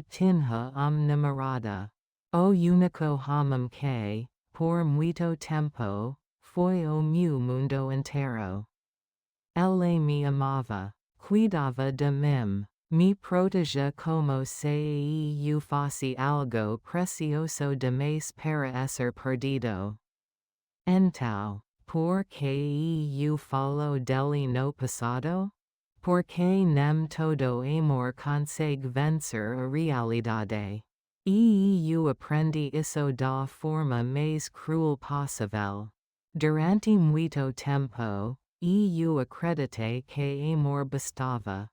tinha namorada. O único homem que, por muito tempo, foi o meu mundo inteiro. Ele me amava, cuidava de mim, me protegia como se eu fosse algo precioso demais para ser perdido. Então, por que eu falo dele no passado? Porque nem todo amor consegue vencer a realidade. E eu aprendi isso da forma mais cruel possível. Durante muito tempo, eu acreditei que amor bastava.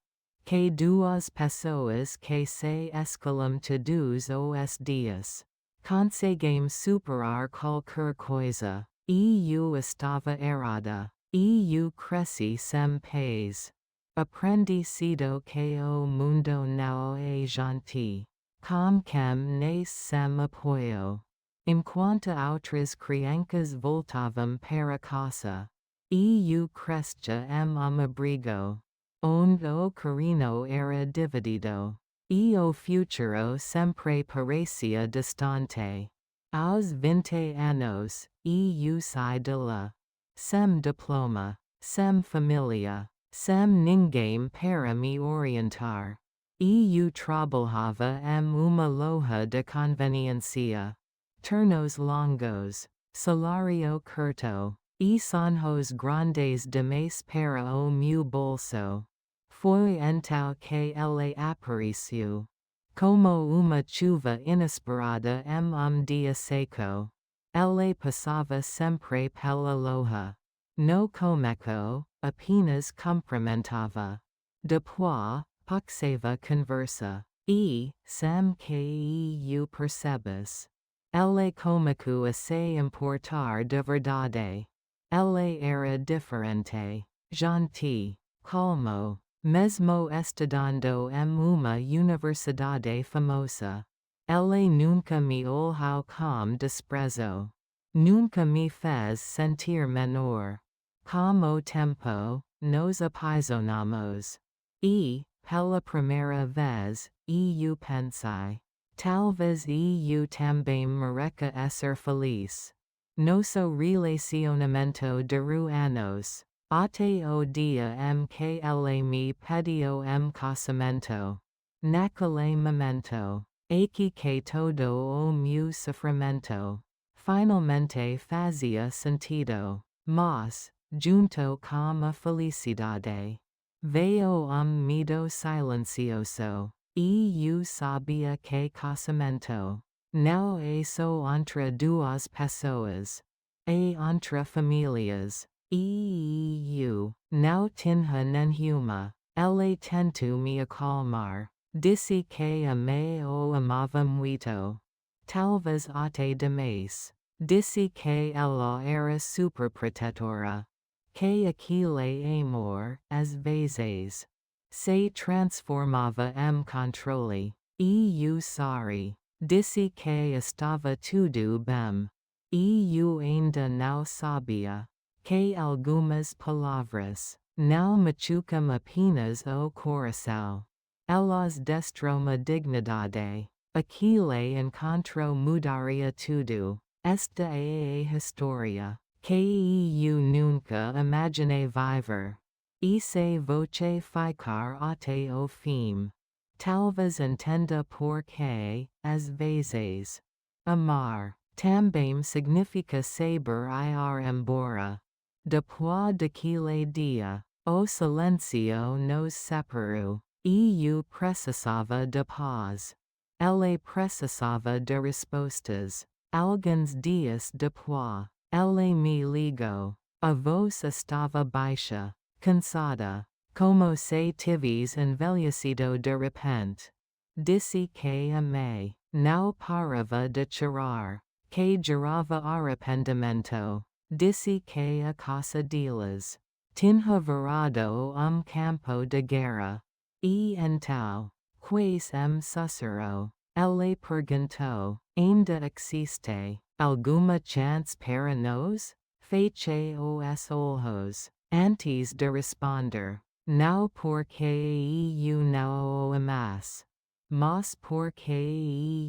Que duas pessoas que se escalam todos os dias conseguem superar qualquer coisa. Eu estava errada. Eu cresci sem paz. Aprendi cedo que o mundo não é gentil. Com quem nasce sem apoio. Enquanto outras crianças voltavam para casa. Eu crescia abrigo. Onde o carinho era dividido. E o futuro sempre parecia distante. Aos 20 anos, eu saí de lá. Sem diploma, sem família, sem ninguém para me orientar. Eu trabalhava uma loja de conveniência. Turnos longos, salário curto, e sonhos grandes demais para o meu bolso. Foi então que ele apareceu. Como uma chuva inesperada dia seco. Ele passava sempre pela loja. No começo, apenas cumprimentava. Depois, passava conversa. E, sem que eu percebesse. Ele começou a se importar de verdade. Ele era diferente. Gentil. Calmo. Mesmo estudando uma universidade famosa. Ele nunca me olhou com desprezo. Nunca me fez sentir menor. Com o tempo, nos apaixonamos. E, pela primeira vez, eu pensei. Talvez eu também mereça ser feliz. Nosso relacionamento durou anos. Até o dia que ele me pediu casamento. Naquele momento, aqui que todo o meu sofrimento finalmente fazia sentido. Mas, junto com a felicidade, veio medo silencioso. E eu sabia que casamento não é só entre duas pessoas. É entre famílias. E eu não tinha nenhuma. Ele tentou me acalmar. Disse que o amava muito. Talvez até demais. Disse que ela era superprotetora. Que aquele amor, às vezes, se transformava controle. E eu sorri. Disse que estava tudo bem. E eu ainda não sabia. Que algumas palavras não machucam apenas o coração. Elas destroem a dignidade. Aquele encontro mudaria tudo. Esta é a história que eu nunca imaginei viver. E se você ficar até o fim, talvez entenda por que, às vezes, amar também significa saber ir embora. Depois daquele dia, o silêncio nos separou. E eu precisava de paz. Ele precisava de respostas. Alguns dias depois, ele me ligou. A voz estava baixa, cansada, como se tivesse envelhecido de repente. Disse que amei. Não parava de chorar. Que gerava arrependimento. Disse que a casa deles tinha virado campo de guerra. E então, quais sucederão? Ele perguntou, ainda existe alguma chance para nós? Feche os olhos, antes de responder. Não porque eu não o amasse. mas porque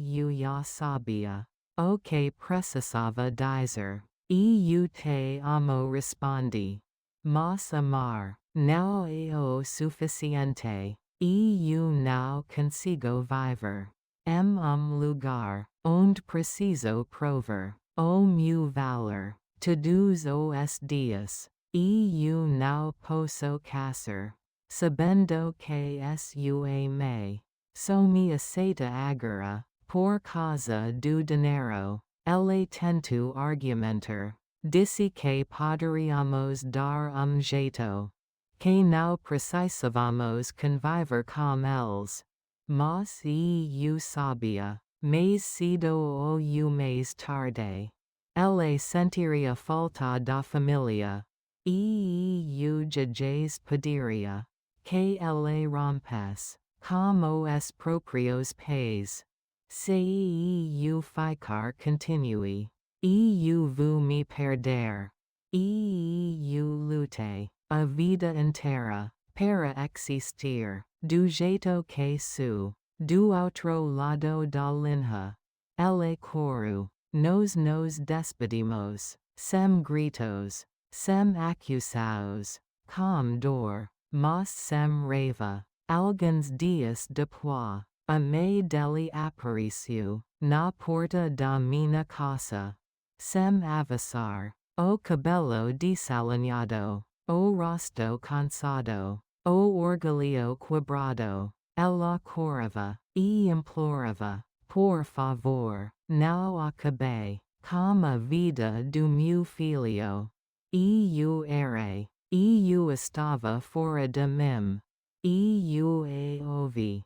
eu já sabia. O que precisava dizer. Eu te amo respondi. Mas amar não é o suficiente. Eu não consigo viver. Lugar onde preciso prover o meu valor. Todos os dias. Eu não posso casar. Sabendo que sua me. So me aceita agora, por causa do dinheiro. Ele tento argumentar. Disse que poderíamos dar jeito. Que não precisávamos conviver com eles. Mas eu sabia. Mais cedo ou mais tarde. Ele sentiria falta da família. Eu jamais poderia. Que ele rompesse. Como os próprios pais. Se eu ficar continue. Eu vou me perder. Eu lutei a vida inteira para existir do jeito que sou. Do outro lado da linha. Ele coro. Nos despedimos. Sem gritos. Sem acusaos. Com dor. Mas sem raiva. Alguns dias depois. A me dele apareceu na porta da minha casa. Sem avisar. O cabelo desalinhado. O rosto cansado. O orgulho quebrado. Ela chorava e implorava. Por favor, não acabe com a vida do meu filho. Eu errei. Eu estava fora de mim. Eu ouvi.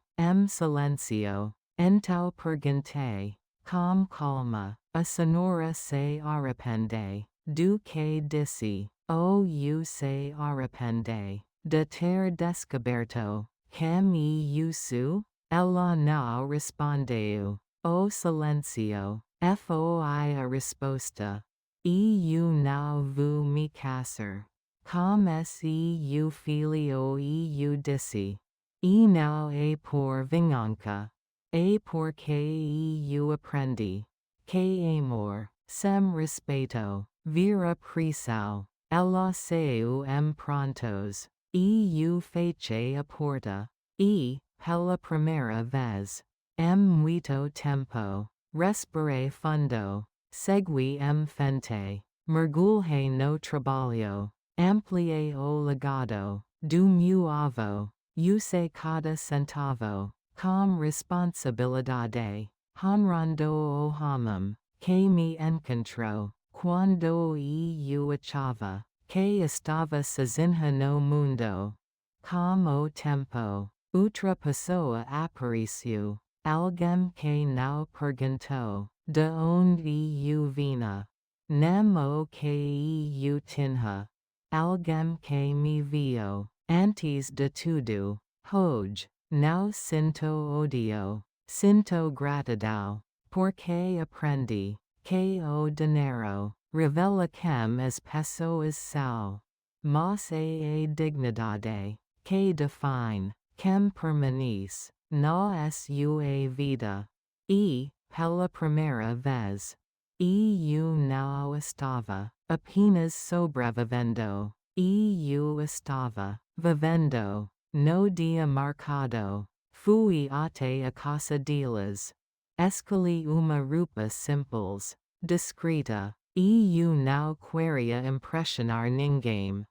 Silêncio. Então perguntei. Com calma. A senhora se arrepende. Do que disse. Eu se arrepende. De ter descoberto. Quem eu sou? Ela não respondeu. O silêncio. Foi a resposta. Eu não vou me casar. Como se eu filho eu disse. E não é por vingança. É porque eu aprendi. Que amor, sem respeito, vira prisão. Ela saiu prontos. Eu fechei a porta. E, pela primeira vez. Muito tempo. Respirei fundo. Segui frente. Mergulhei no trabalho. Ampliei o legado. Do meu avô. Usei cada centavo. Com responsabilidade. Honrando o homem. Que me encontrou. Quando eu achava. Que estava sozinha no mundo. Com o tempo. Outra pessoa apareceu. Alguém que não perguntou. De onde eu vinha. Nem o que eu tinha. Alguém que me viu. Antes de tudo. Hoje. Não sinto odio. Sinto gratidão. Porque aprendi. Que o dinheiro. Revela quem as pessoas são. Mas é a dignidade. Que define. Quem permanece. Na sua vida. E, pela primeira vez. Eu não estava apenas sobrevivendo. Eu estava vivendo. No dia marcado. Fui até a casa deles. Escolhi uma roupa simples. Discreta. Eu não queria impressionar ninguém.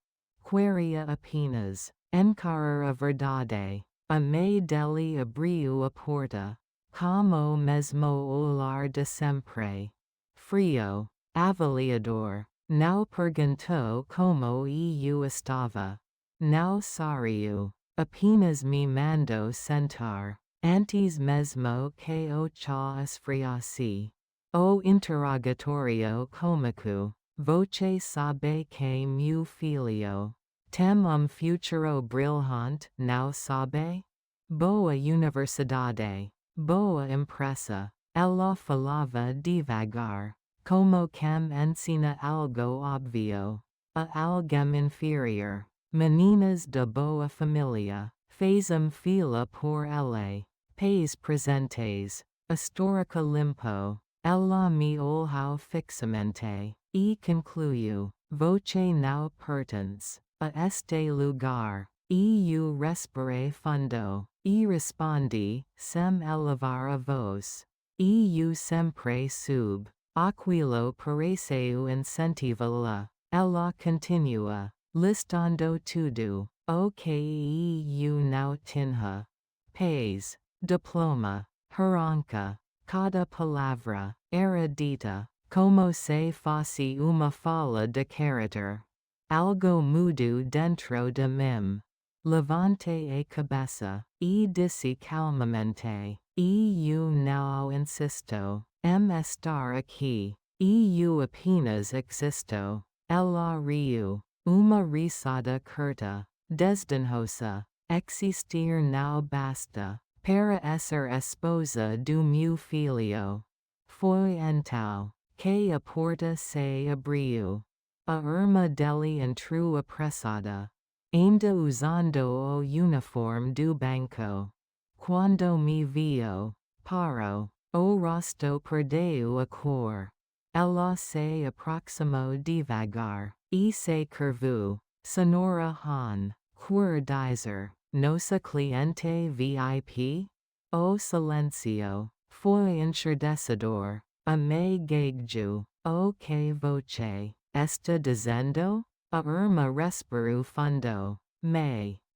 Queria apenas encarar a verdade. A me dele abriu a porta. Como mesmo olhar de sempre. Frio. Avaliador. Não perguntou como eu estava. Não sorriu. Apenas me mandou sentar. Antes mesmo que o chá esfriasse. O interrogatório cômico. Você sabe que meu filho tem futuro brilhante, não sabe? Boa universidade. Boa empresa. Ela falava devagar. Como quem ensina algo óbvio. A alguém inferior. Meninas de boa família. Fez fila por ele. Pais presentes. Historica limpo. Ella me olhao fixamente. E concluyo. Voce não pertence a este lugar. Eu respirei fundo. E respondi, sem elevar a voz. Eu sempre sub. Aquilo pareceu incentivo-la. Ela continua. Listando tudo. O que eu não tinha. Pais. Diploma. Arranca. Cada palavra. Era dita. Como se fosse uma fala de caráter. Algo mudou dentro de mim. Levantei a cabeça. E disse calmamente. Eu não insisto. Estar aqui. Eu apenas existo. Ela riu. Uma risada curta. Desdenhosa. Existir não basta. Para ser esposa do meu filho. Foi então que a porta se abriu. A irmã dele entrou apressada. Ainda usando o uniforme do banco. Quando me viu, parou. O rosto perdeu a cor. Ela se aproximou devagar. E se curvou. Senhora Han, quer dizer, nossa cliente VIP? O silêncio foi ensurdecedor. A me gaguejou. O que voce está dizendo? A irmã respirou fundo.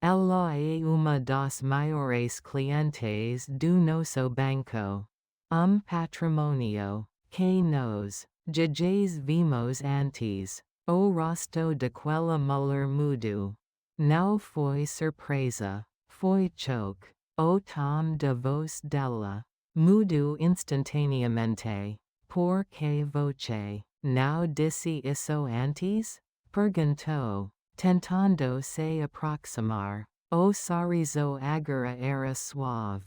Ela é uma das maiores clientes do nosso banco. Patrimônio que nós já vimos antes. O rosto daquela mulher mudou. Não foi surpresa. Foi choque. O tom da voz dela mudou instantaneamente. Por que voce não disse isso antes? Perguntou, tentando se aproximar. O sorriso agora era suave.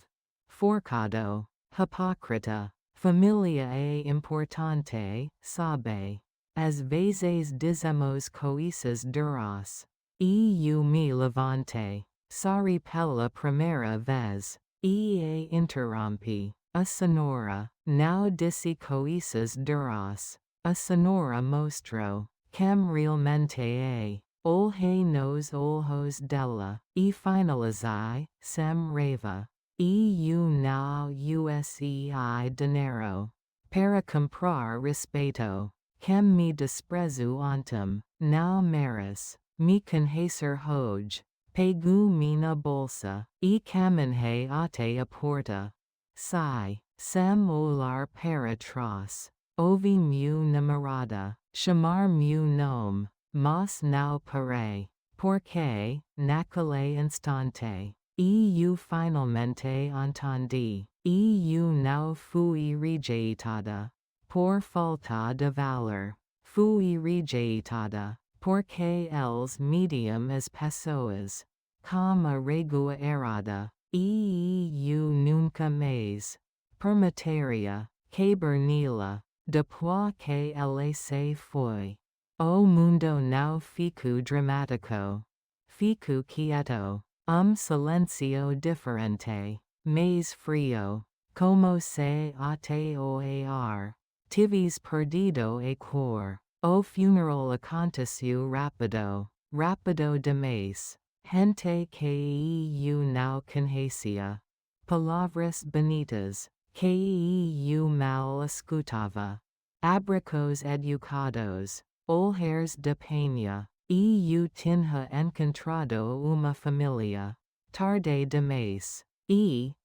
Forcado. Hipócrita. Família é importante, sabe? Às vezes dizemos coisas duras. Eu me levantei. Sorri pela primeira vez. E interrompi. A senhora não disse coisas duras. A senhora mostrou quem realmente é. Olhei nos olhos dela. E finalizei, sem raiva. Eu não usei dinheiro para comprar respeito. Quem me desprezo ontem, não merece me conhecer hoje. Pego minha bolsa e caminhei até a porta. Sai, sem olhar para trás. Ouvi meu namorada chamar meu nome, mas não parei. Porque, naquele instante, eu finalmente entendi. Eu não fui rejeitada por falta de valor. Fui rejeitada porque eles mediam as pessoas como a régua errada. E eu nunca mais permitiria quebrar-la. Depois que ele se foi, o mundo não ficou dramático. Ficou quieto. Silêncio diferente, mais frio. Como se até o ar tives perdido a cor. O funeral aconteceu rápido. Rápido demais. Gente que eu não conhecia. Palavras bonitas que eu mal escutava. Abrigos educados. Olhares de penha. Eu tinha encontrado uma família. Tarde demais.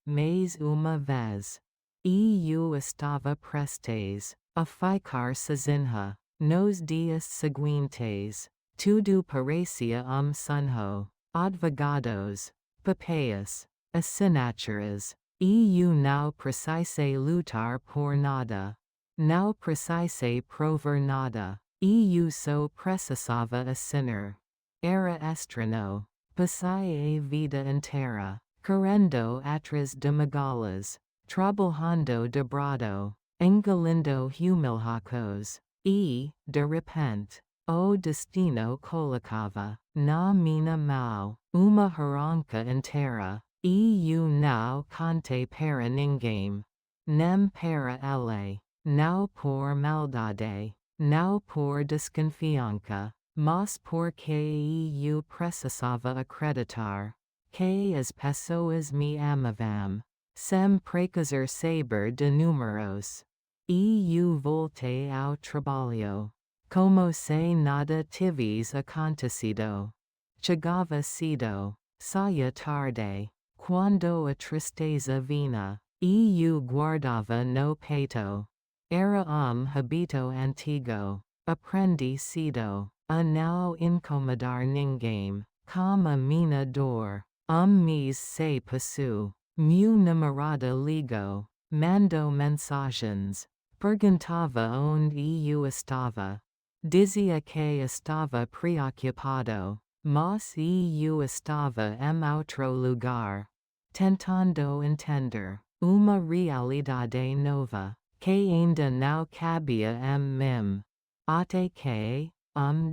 Mais uma vez. Eu estava prestes a ficar sozinha. Nos dias seguintes, tudo parecia sonho. Advogados, papéis, assinaturas. Eu não precisei lutar por nada. Não precisei provar nada. Eu só precisava assinar. Era estranho. Passei a vida inteira correndo atrás de migalhas, trabalhando dobrado, engolindo humilhações. De repente, o destino colocava na minha mão uma arranca inteira. Eu não conte para ninguém. Nem para ele. Não por maldade. Não por desconfiança. Mas porque eu precisava acreditar. Que as pessoas me amavam. Sem precisar saber de números. Eu voltei ao trabalho. Como se nada tivesse acontecido. Chegava cedo. Saia tarde. Quando a tristeza vinha, eu guardava no peito. Era habito antigo. Aprendi cedo a não incomodar ninguém. Com a minha dor. Mês se passou. Meu namorado ligou. Mandou mensagens. Perguntava onde eu estava. Dizia que estava preocupado. Mas eu estava em outro lugar. Tentando entender. Uma realidade nova. Que ainda não cabia em mim. Até que,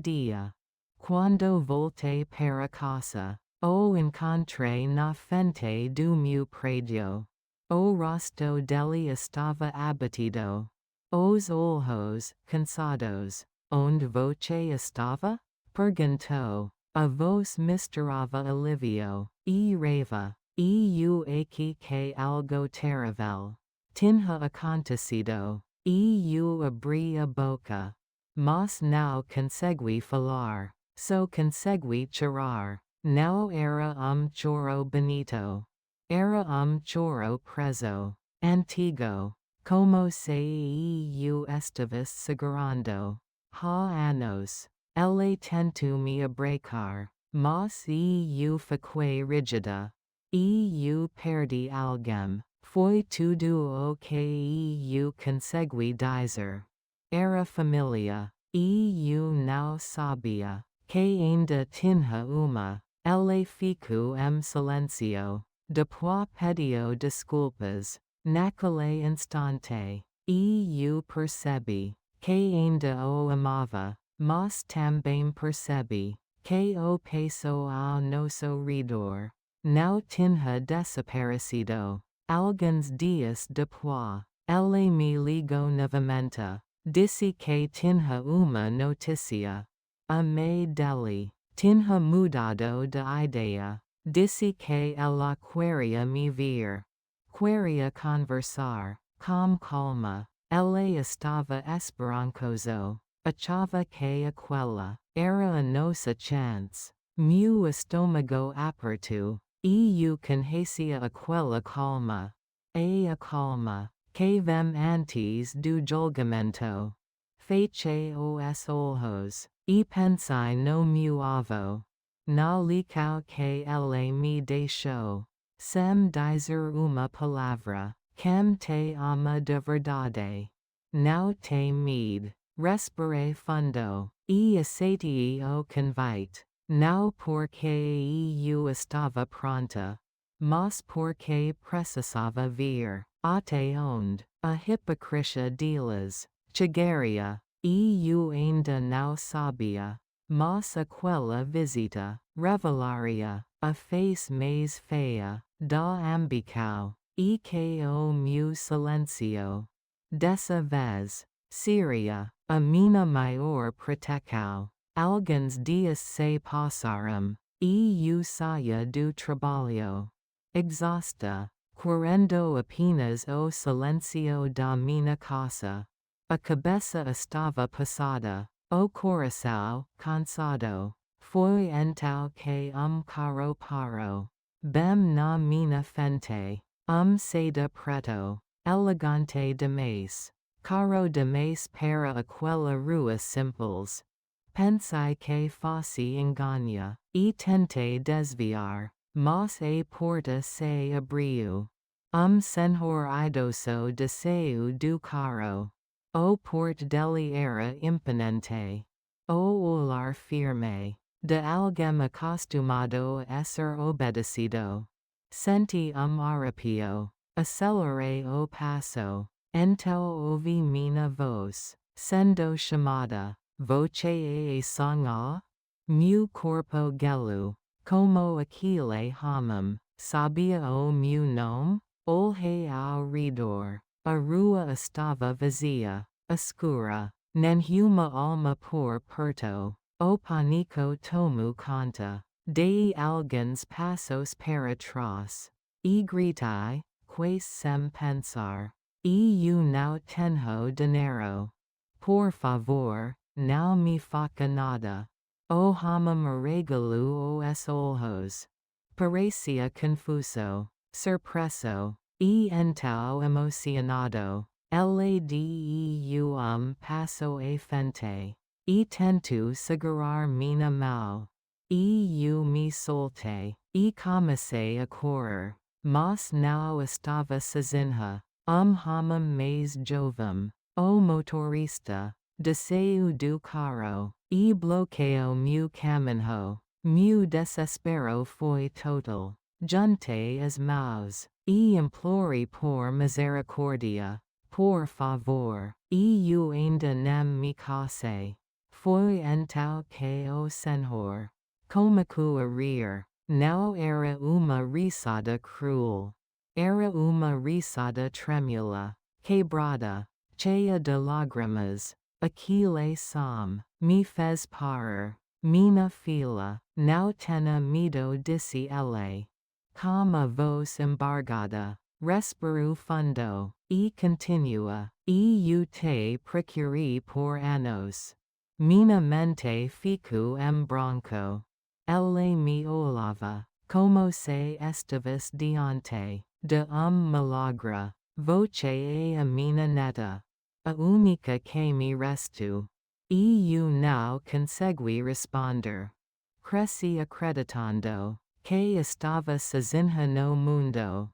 dia. Quando voltei para casa. O encontrei na frente do meu prédio. O rosto dele estava abatido. Os olhos, cansados. Onde você estava? Perguntou. A voz misturava alívio e raiva. Eu aqui que algo terrível tinha acontecido. Eu abri a boca. Mas não consegui falar. Só consegui chorar. Não era choro bonito. Era choro preso. Antigo. Como se eu estivesse segurando. Há anos. Ele tentou me abraçar. Mas eu fiquei rígida. Eu perdi alguém. Foi tudo o que eu consegui dizer. Era família. Eu não sabia que ainda tinha uma. Ele ficou em silêncio. Depois pediu desculpas. Naquele instante, eu percebi que ainda o amava, mas também percebi que o peso ao nosso redor não tinha desaparecido. Alguns dias depois, ele me ligou novamente. Disse que tinha uma notícia. Amei dele. Tinha mudado de ideia. Disse que ela queria me ver. Queria conversar. Com calma. Ele estava esperançoso. Achava que aquela era a nossa chance. Meu estômago apertou. Eu conhecia aquela calma. A calma que vem antes do julgamento. Feche os olhos. E pensei no meu avô. Na lição que ele me deixou. Sem dizer uma palavra. Quem te ama de verdade. Não te medo. Respirei fundo. E aceitei o convite. Não porque eu estava pronta. Mas porque precisava ver. Até onde a hipocrisia deles chegaria. Eu ainda não sabia. Mas aquela visita revelaria a face mais feia da ambição. E que o meu silêncio. Dessa vez, seria a minha maior proteção. Alguns dias se passaram. E eu saía do trabalho. Exausta. Querendo apenas o silêncio da minha casa. A cabeça estava passada. O coração, cansado. Foi então que carro parou. Bem na minha frente. Seda preto. Elegante demais. Carro demais para aquela rua simples. Pensei que fosse engana. E tentei desviar. Mas a porta se abriu. Senhor idoso desceu do carro. O porte dele era imponente. O olhar firme. De alguém acostumado a ser obedecido. Senti arrepio. Acelerei o passo. Então ouvi minha voz. Sendo chamada. Voce a sanga? Meu corpo gelu. Como aquele homem. sabia o meu nome, olhei ao redor, a rua estava vazia, escura, nenhuma alma por perto, o pânico tomou conta, dei alguns passos para trás, e gritei, quase sem pensar, eu não tenho dinheiro. Por favor, não me faça nada. O homem regalou os olhos. Parecia confuso, surpreso, e então emocionado. Ele deu passo à frente, e tentou segurar minha mão. E eu me soltei, e comecei a correr, mas não estava sozinha. Homem mais jovem, o motorista, desceu do carro, e bloqueou meu caminho. Meu desespero foi total. Juntei as mãos, e implorei por misericórdia. Por favor, eu ainda não me casei. Foi então que o Senhor começou a rir. Não era uma risada cruel. Era uma risada tremula, quebrada, cheia de lágrimas. Aquele som me fez parar. Minha filha, não tenha medo, disse ele. Com a voz embargada, respirou fundo, e continua. Eu te procurei por anos. Minha mente ficou em branco. Ele me olhava, como se estivesse diante de milagre. Voce a minha neta, a única que me restou. E eu não consegui responder. Cresci acreditando que estava sozinha no mundo,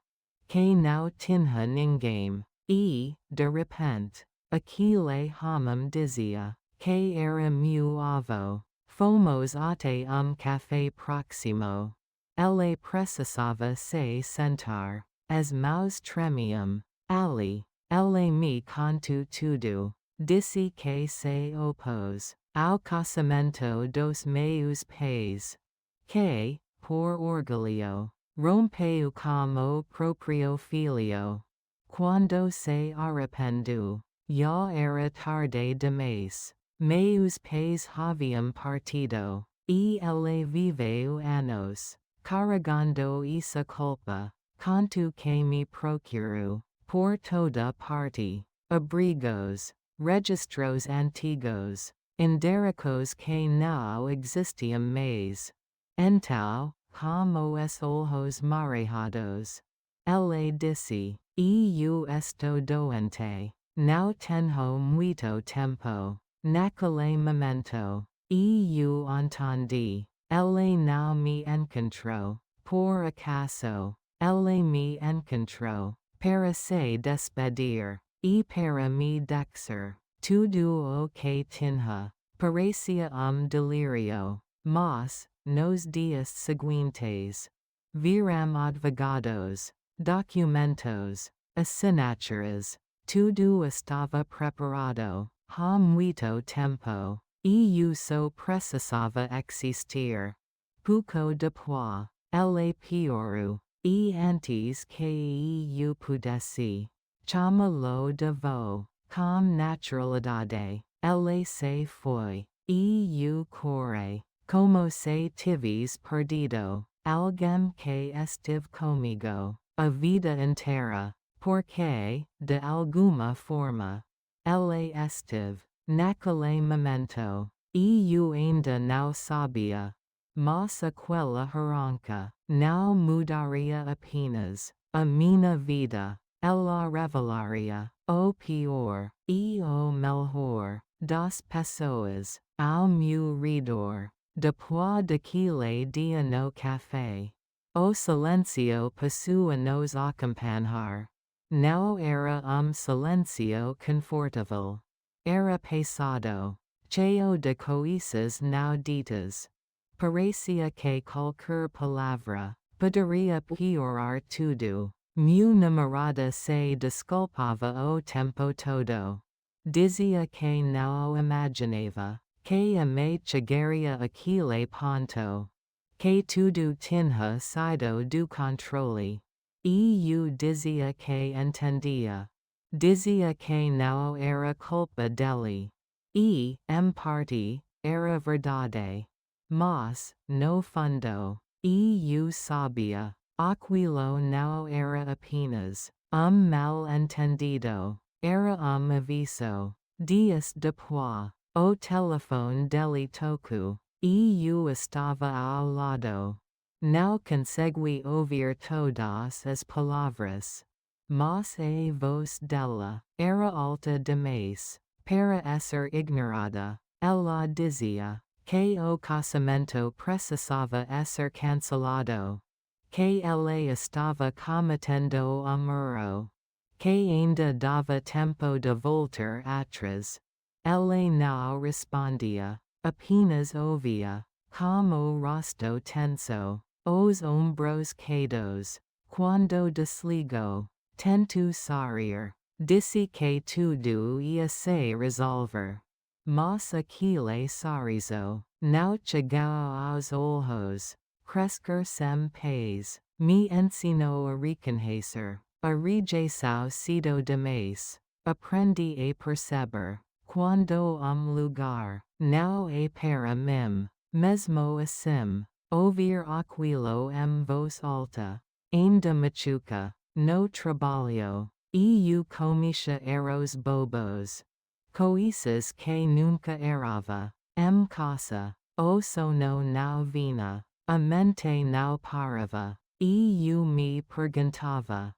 que não tinha ninguém, e, de repente, aquele homem dizia que era meu avô. Fomos até café próximo. Ele precisava se sentar. As mãos tremiam. Ali, ele me contou tudo. Disse que se opôs ao casamento dos meus pais. Que, por orgulho, rompeu com o próprio filho. Quando se arrependeu, já era tarde demais. Meus pais haviam partido, e ele viveu anos, carregando essa culpa. Conto que me procurou, por toda parte, abrigos, registros antigos, endereços que não existiam mais. Então, como os olhos marejados, ele disse, eu estou doente, não tenho muito tempo. Naquele momento, eu entendi. Ele não me encontrou, por acaso. Ele me encontrou, para se despedir, e para me dizer tudo o que tinha. Parecia delírio, mas, nos dias seguintes, viram advogados, documentos, assinaturas, tudo estava preparado. Há muito tempo, e eu só precisava existir. Pouco depois, ele piorou, e antes que eu pudesse chamá-lo de avô, com naturalidade, ele se foi, e eu corri, como se tivesse perdido alguém que esteve comigo a vida inteira, porque, de alguma forma, ele esteve, naquele momento, e eu ainda não sabia. Mas aquela arranca não mudaria apenas a minha vida, ela revelaria o pior e o melhor das pessoas ao meu redor. Depois daquele dia no café, o silêncio passou a nos acompanhar. Não era silêncio confortável. Era pesado, cheio de coisas não ditas. Parecia que qualquer palavra poderia piorar tudo. Meu namorado se desculpava o tempo todo. Dizia que não imaginava que a me chegaria aquele ponto. que tudo tinha sido do controle. Eu dizia que entendia. Dizia que não era culpa dele. Em parte, era verdade. Mas, no fundo, eu sabia. Aquilo não era apenas mal entendido. Era aviso. Dias depois, o telefone dele tocou. Eu estava ao lado. Não consegui ouvir todas as palavras. Mas a voz dela era alta demais para ser ignorada. Ela dizia que o casamento precisava ser cancelado. Que ele estava cometendo amor. Que ainda dava tempo de voltar atrás. Ele não respondia. Apenas ouvia. Com o rosto tenso. Os ombros caídos. Quando desligou. Tento sorrir. Disse que tudo ia se resolver. Mas aquele sorriso não chegou aos olhos. Crescer sem paz. Me ensinou a reconhecer. A rejeição cedo demais. Aprendi a perceber. Quando lugar não é para mim. Mesmo assim, ouvir aquilo voz alta. Ainda machuca. No trabalho. Eu comia eros bobos. Coisas que nunca errava. Casa. O sono não vinha. A mente não parava. Eu me perguntava.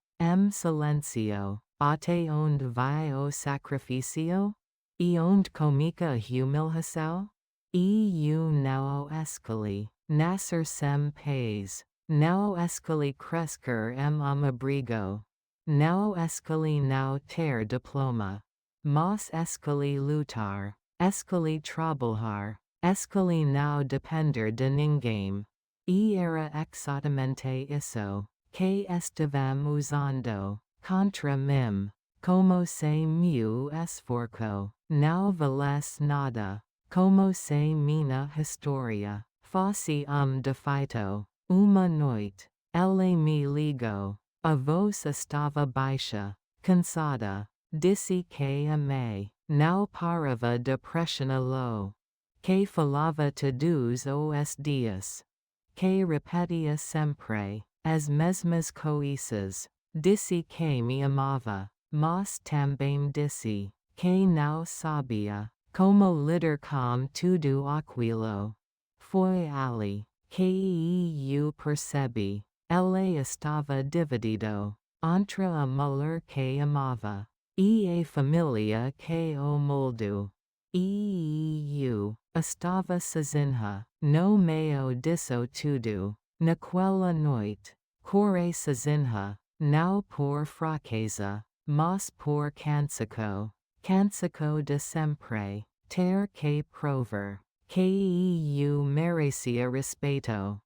Silêncio. Até onde vai o sacrifício? E onde comica a humilhação? Eu não escolhi. Nascer sem paz. Não escolhi crescer abrigo. Não escolhi não ter diploma. Mas escolhi lutar. Escolhi trabalhar. Escolhi não depender de ninguém. E era exatamente isso que estava usando contra mim. Como se meu esforço não valesse nada. Como se minha história fosse defeito. Uma noite, ele me ligou. A voz estava baixa, cansada. Disse que amei. Não parava de pressioná-lo. Que falava todos os dias. Que repetia sempre as mesmas coisas. Disse que me amava, mas também disse que não sabia como lidar com tudo aquilo. Foi ali que eu percebi. Ele estava dividido entre a mulher que amava e a família que o moldou. E eu estava sozinha no meio disso tudo. Naquela noite, chorei sozinha, não por fraqueza, mas por cansaço. Cansaço de sempre ter que provar que eu merecia respeito.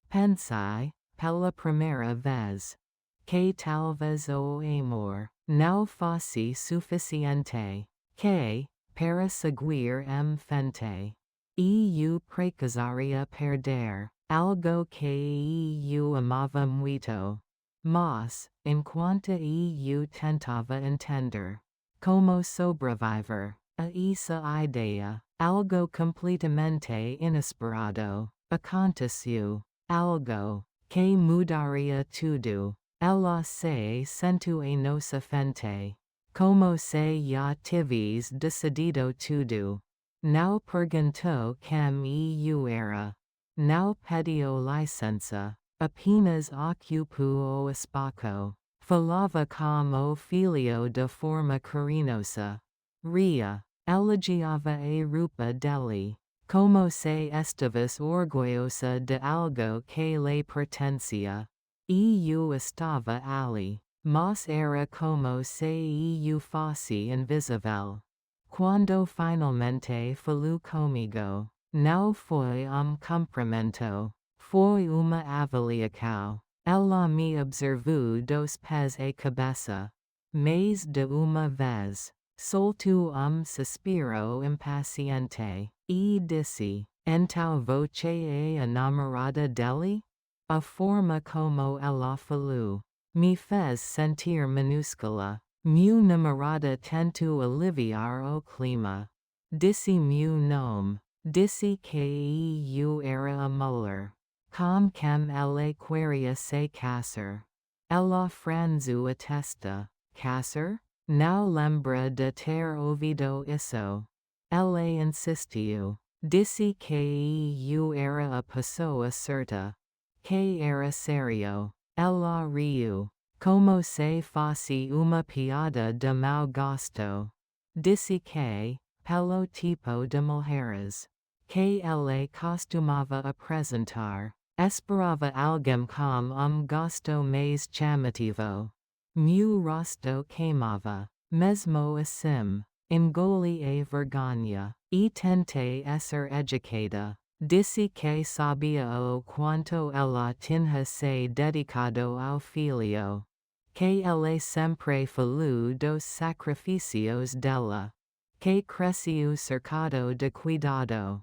Pensai, pela primeira vez, que talvez o amor não fosse suficiente, que, para seguir frente, eu precisaria perder algo que eu amava muito. Mas, enquanto eu tentava entender como sobreviver a essa ideia, algo completamente inesperado aconteceu. Algo que mudaria tudo. Ela se sentou em nossa frente. Como se já tivesse decidido tudo. Não perguntou quem eu era. Não pediu licença. Apenas ocupou o espaço. Falava como o filho de forma carinhosa. Ria. Elogiava a roupa dele. Como se estivesse orgulhosa de algo que lhe pertencia. Eu estava ali. Mas era como se eu fosse invisível. Quando finalmente falou comigo, não foi cumprimento. Foi uma avaliação. Ela me observou dos pés à cabeça. Mais de uma vez. Soltou suspiro impaciente. E disse, Então voce a namorada dele? A forma como ela falou me fez sentir minúscula. Meu namorada tentou aliviar o clima. Disse meu nome. Disse que eu era a mulher. Com quem ela queria se casar. Ela franziu a testa. Casar? Não lembra de ter ouvido isso. Ela insistiu. Disse que eu era a pessoa certa. Que era sério. Ela riu. Como se fosse uma piada de mau gosto. Disse que, pelo tipo de mulheres que ela costumava apresentar, esperava alguém com gosto mais chamativo. Meu rosto queimava. Mesmo assim, engoli a vergonha, e tentei ser educada. Disse que sabia o quanto ela tinha se dedicado ao filho. Que ela sempre falou dos sacrifícios dela. Que cresceu cercado de cuidado.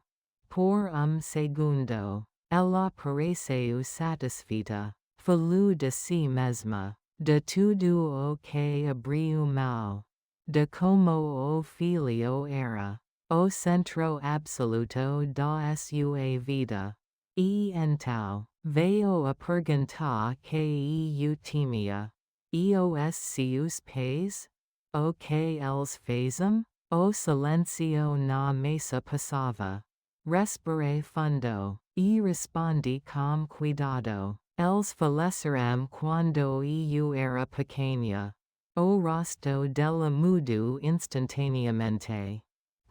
Por segundo, ela pareceu satisfeita. Falou de si mesma. De tudo o que abriu mal. De como o filho era o centro absoluto da sua vida. E então, veio a perguntar que eu temia. E os seus pés? O que eles faziam? O silêncio na mesa passava. Respirei fundo, e respondi com cuidado. Eles faleceram quando eu era pequena. O rosto dela mudou instantaneamente.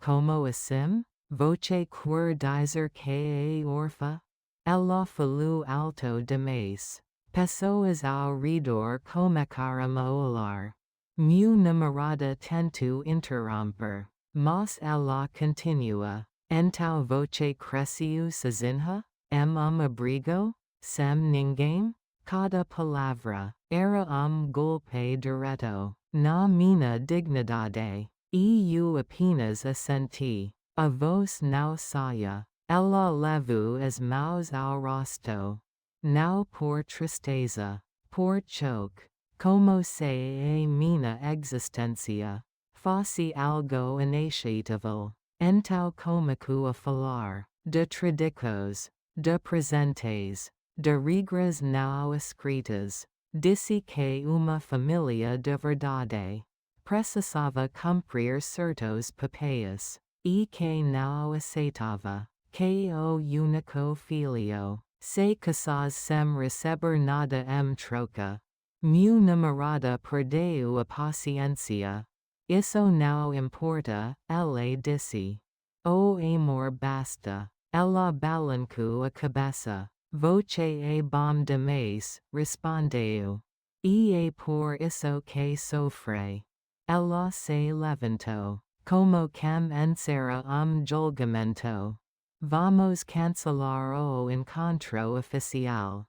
Como assim? Voce quer dizer que é órfã? Ela falou alto demais. Pessoas ao redor começaram a olhar. Meu namorada tentou interromper, mas ela continua. Então voce cresceu sozinha? Abrigo? Sem ninguém? Cada palavra era golpe direto na minha dignidade. E eu apenas assenti. A voz não saia. Ela levou as mãos ao rosto. Não por tristeza. Por choque. Como se a minha existência fosse algo inaceitável. Então começou a falar. De tradicos. De presentes. De regras não escritas. Disse que uma família de verdade precisava cumprir certos papéis, e que não aceitava que o único filho se casasse sem receber nada em troca. Meu namorada perdeu a paciência. Isso não importa, ela disse. O amor basta. Ela balancou a cabeça. Voce é bom demais, respondeu. E é por isso que sofre. Ela se levantou. Como quem encerra julgamento. Vamos cancelar o encontro oficial.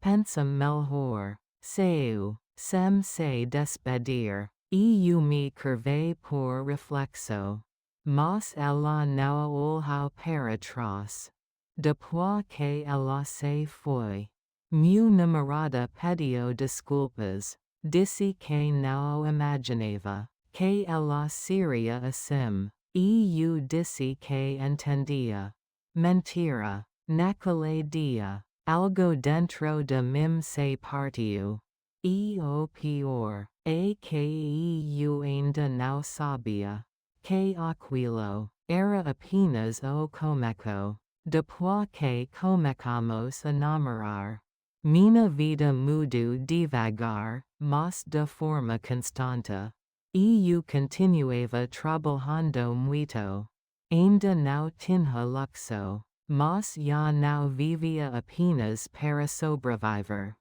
Pensa melhor. Seu. Sem se despedir. E eu me curvei por reflexo. Mas ela não olhou para trás. Depois que ela se foi, meu namorada pediu desculpas. Disse que não imaginava que ela seria assim. E eu disse que entendia. Mentira. Naquele dia, algo dentro de mim se partiu. E o pior é que eu ainda não sabia que aquilo era apenas o começo. Depois que começamos a namorar, minha vida mudou devagar, mas de forma constante. E eu continuava trabalhando muito. Ainda não tinha luxo, mas já não vivia apenas para sobreviver.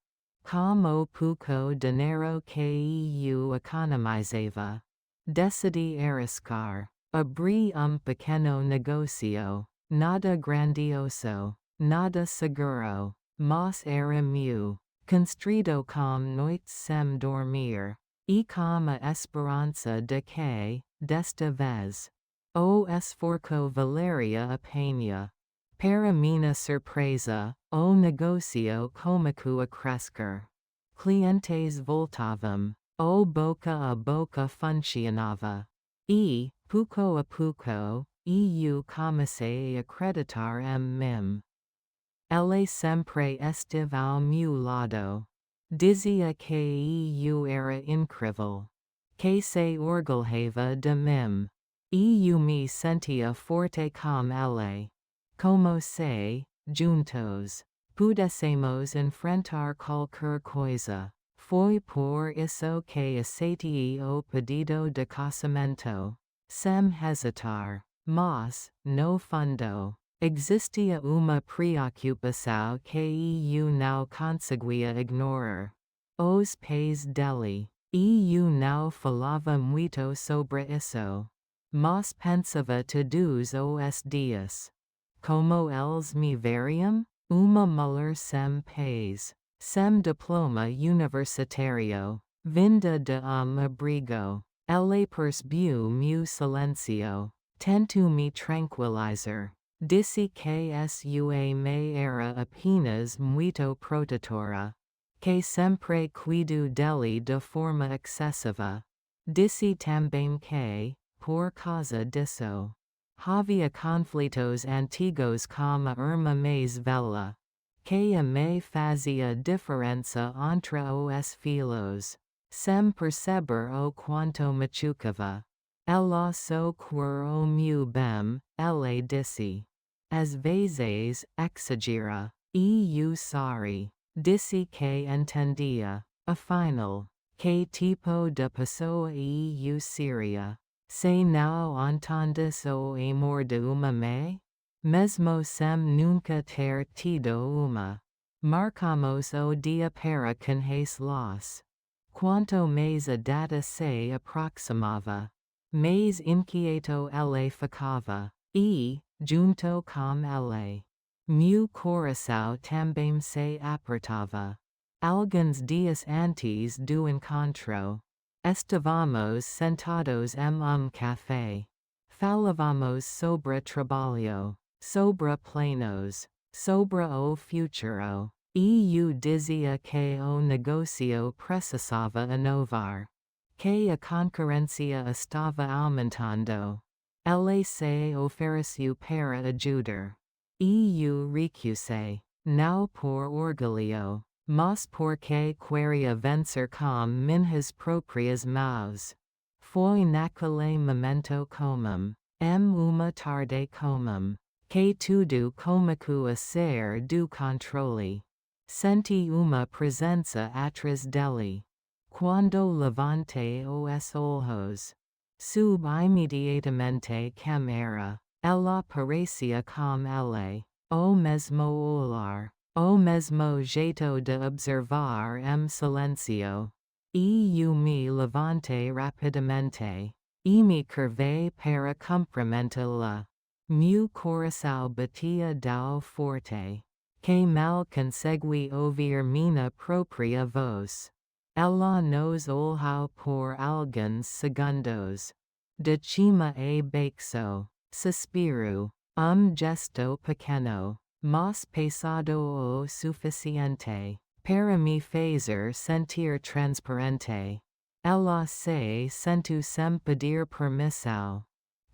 Com o pouco dinheiro que eu economizava, decidi arriscar. Abri pequeno negócio. Nada grandioso, nada seguro, mas era meu. Construído com noites sem dormir. E com a esperança de que, desta vez, o esforço valeria a pena. Para minha surpresa, o negócio começou a crescer. Clientes voltavam. O boca a boca funcionava. E, pouco a pouco, eu comecei a acreditar em mim. Ele sempre esteve ao meu lado. Dizia que eu era incrível. Que se orgulhava de mim. Eu me sentia forte como ele. Como se, juntos, pudéssemos enfrentar qualquer coisa. Foi por isso que aceitei o pedido de casamento. Sem hesitar. Mas, no fundo, existia uma preocupação que eu não conseguia ignorar. Os pais dele. Eu não falava muito sobre isso. Mas pensava todos os dias. Como eles me veriam? Uma mulher sem pais. Sem diploma universitário. Vinda de abrigo. Ele percebeu meu silêncio. Tentou me tranquilizar. Disse que sua me era apenas muito protetora. Que sempre cuido dele de forma excessiva. Disse também que, por causa disso, havia conflitos antigos como a irmã mais velha. Que a me fazia diferença entre os filhos. Sem perceber o quanto machucava. Ela só quer o meu bem, ele disse. Às vezes, exagera. E eu sorri. Disse que entendia. Afinal, que tipo de pessoa eu seria? Se não entendes o amor de uma mãe? Mesmo sem nunca ter tido uma. Marcamos o dia para conhecê-las. Quanto mais a data se aproximava, mais inquieto ele ficava. E, junto com ele, meu coração também se apertava. Alguns dias antes do encontro, estávamos sentados em café. Falávamos sobre trabalho, sobre planos, sobre o futuro. E eu dizia que o negócio precisava inovar. Que a concorrência estava aumentando. Ele se ofereceu para ajudar. E eu recusei. Não por orgulho, mas porque queria vencer com minhas próprias mãos. Foi naquele momento comum, uma tarde comum, que tudo começou a sair do controle. Senti uma presença atrás dele. Quando levantei os olhos, soube imediatamente quem era. Ela parecia com ele. O mesmo olhar. O mesmo jeito de observar silêncio. E eu me levantei rapidamente. E me curvei para cumprimentá-la. Meu coração batia tão forte que mal consegui ouvir minha própria voz. Ela nos olhou por alguns segundos. De cima a baixo. Suspiro. Gesto pequeno, mas pesado o suficiente para me fazer sentir transparente. Ela se sentou sem pedir permissão.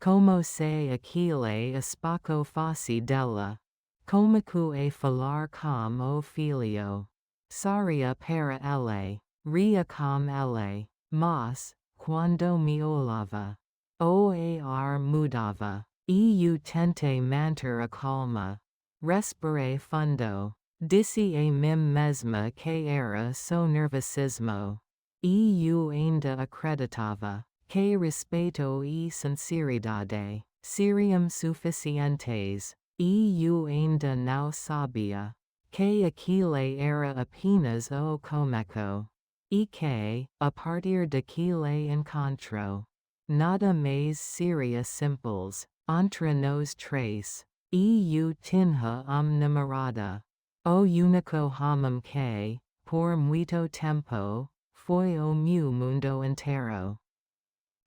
Como se aquele espaço fosse dela. Começou a falar com o filho. Sorria para ele. Ria com ele. Mas, quando me olhava, o ar mudava. E eu tentei manter a calma. Respirei fundo. Disse a mim mesma que era só nervosismo. E eu ainda acreditava que respeito e sinceridade seriam suficientes. E eu ainda não sabia que aquele era apenas o começo. E que, a partir daquele encontro, nada mais seria simples entre nós três. E eu tinha namorada. O único homem que, por muito tempo, foi o meu mundo inteiro.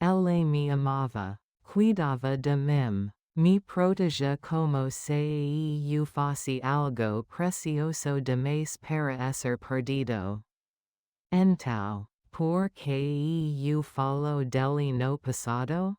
Ele me amava, cuidava de mim, Mi protege como se eu fosse algo precioso demais para ser perdido. Então, por que eu falo dele no passado?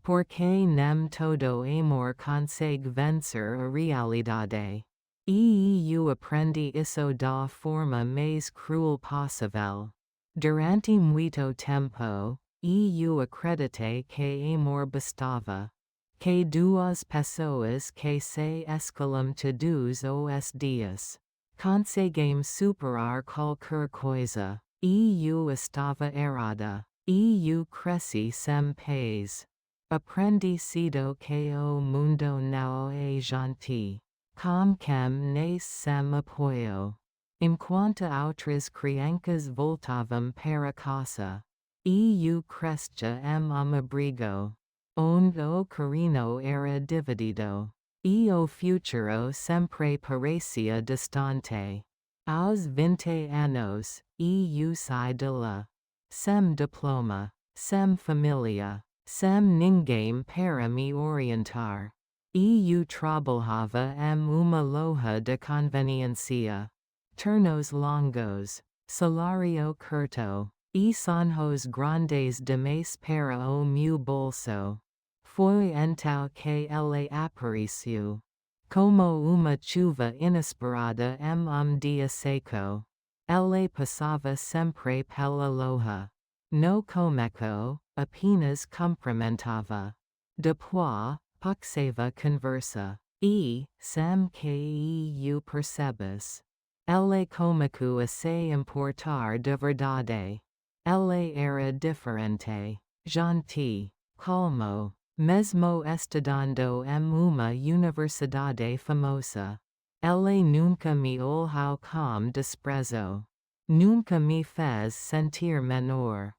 Porque nem todo amor consegue vencer a realidade. Eu aprendi isso da forma mais cruel possível. Durante muito tempo, eu acreditei que amor bastava. Que duas pessoas que se escalam todos os dias conseguem superar qualquer coisa. Eu estava errada. Eu cresci sem paz. Aprendi cedo que o mundo não é gentil. Com quem nasce sem apoio. Enquanto outras crianças voltavam para casa. Eu crescia em abrigo. Onde o carinho era dividido. E o futuro sempre parecia distante. Aos 20 anos, eu saí de lá. Sem diploma. Sem família. Sem ninguém para me orientar. Eu trabalhava em uma loja de conveniência. Turnos longos. Salário curto. E sonhos grandes demais para o meu bolso. Foi então que ele apareceu. Como uma chuva inesperada em dia seco. Ele passava sempre pela loja. No começo, apenas cumprimentava. Depois, passava conversa. E, sem que eu percebesse. Ele começou a se importar de verdade. Ele era diferente. Gentil. Calmo. Mesmo estudando em uma universidade famosa. Ele nunca me olhou com desprezo. Nunca me fez sentir menor.